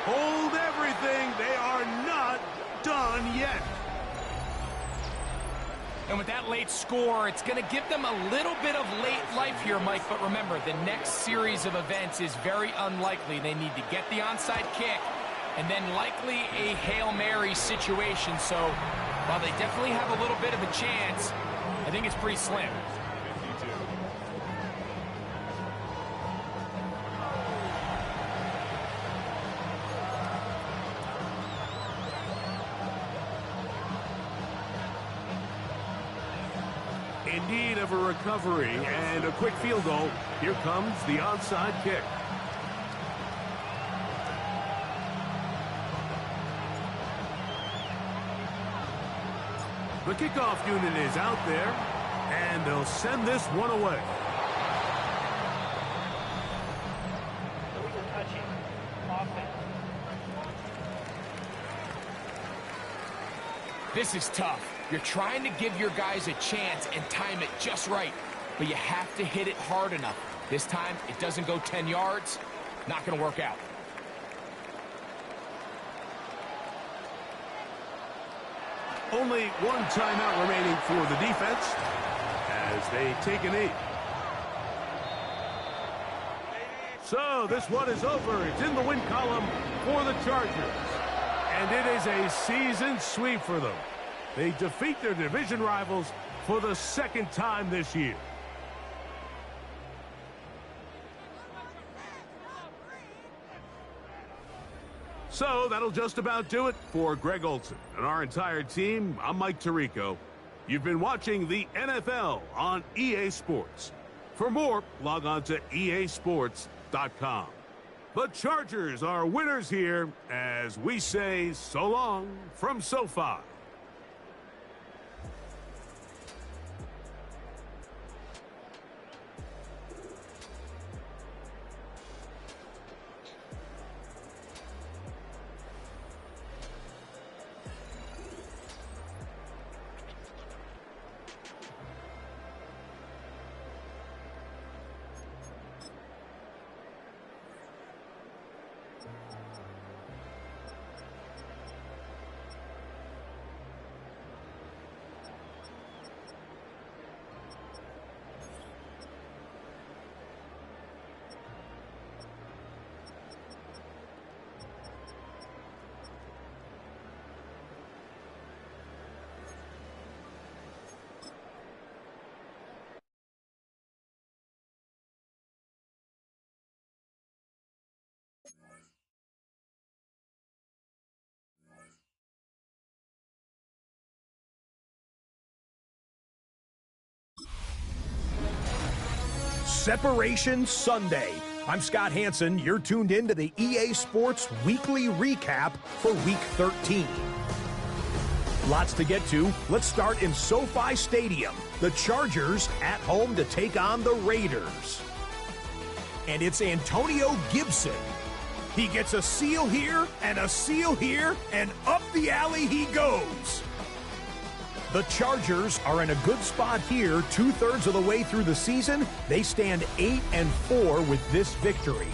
Hold everything. They are not done yet. And with that late score, it's going to give them a little bit of late life here, Mike. But remember, the next series of events is very unlikely. They need to get the onside kick and then likely a Hail Mary situation. So while they definitely have a little bit of a chance, I think it's pretty slim. In need of a recovery and a quick field goal. Here comes the onside kick. The kickoff unit is out there, and they'll send this one away. This is tough. You're trying to give your guys a chance and time it just right, but you have to hit it hard enough. This time, it doesn't go 10 yards. Not going to work out. Only one timeout remaining for the defense as they take a knee. So this one is over. It's in the win column for the Chargers. And it is a season sweep for them. They defeat their division rivals for the second time this year. So that'll just about do it for Greg Olsen and our entire team. I'm Mike Tirico. You've been watching the NFL on EA Sports. For more, log on to easports.com. The Chargers are winners here as we say so long from SoFi. Separation Sunday. I'm Scott Hansen. You're tuned in to the EA Sports Weekly Recap for Week 13. Lots to get to. Let's start in SoFi Stadium. The Chargers at home to take on the Raiders. And it's Antonio Gibson. He gets a seal here, and up the alley he goes. The Chargers are in a good spot here, 2/3 of the way through the season. They stand 8-4 with this victory.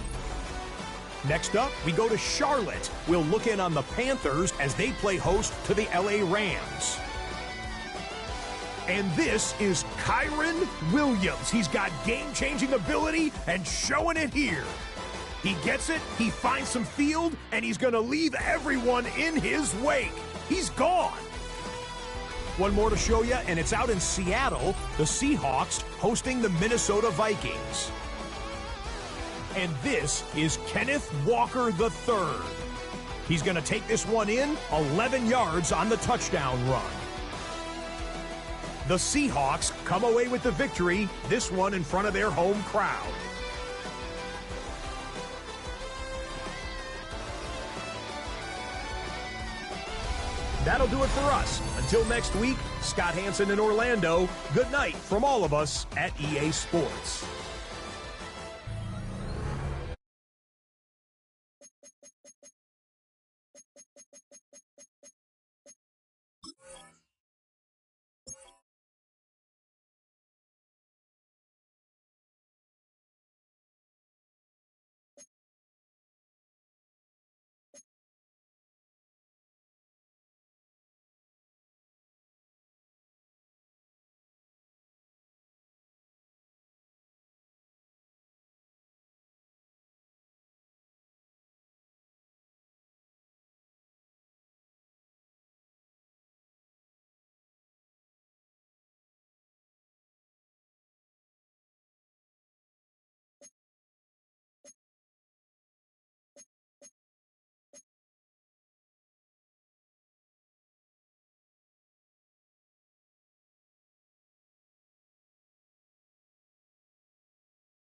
Next up, we go to Charlotte. We'll look in on the Panthers as they play host to the LA Rams. And this is Kyren Williams. He's got game-changing ability and showing it here. He gets it, he finds some field, and he's going to leave everyone in his wake. He's gone. One more to show you, and it's out in Seattle, the Seahawks hosting the Minnesota Vikings. And this is Kenneth Walker III. He's going to take this one in, 11 yards on the touchdown run. The Seahawks come away with the victory, this one in front of their home crowd. That'll do it for us. Until next week, Scott Hansen in Orlando, good night from all of us at EA Sports.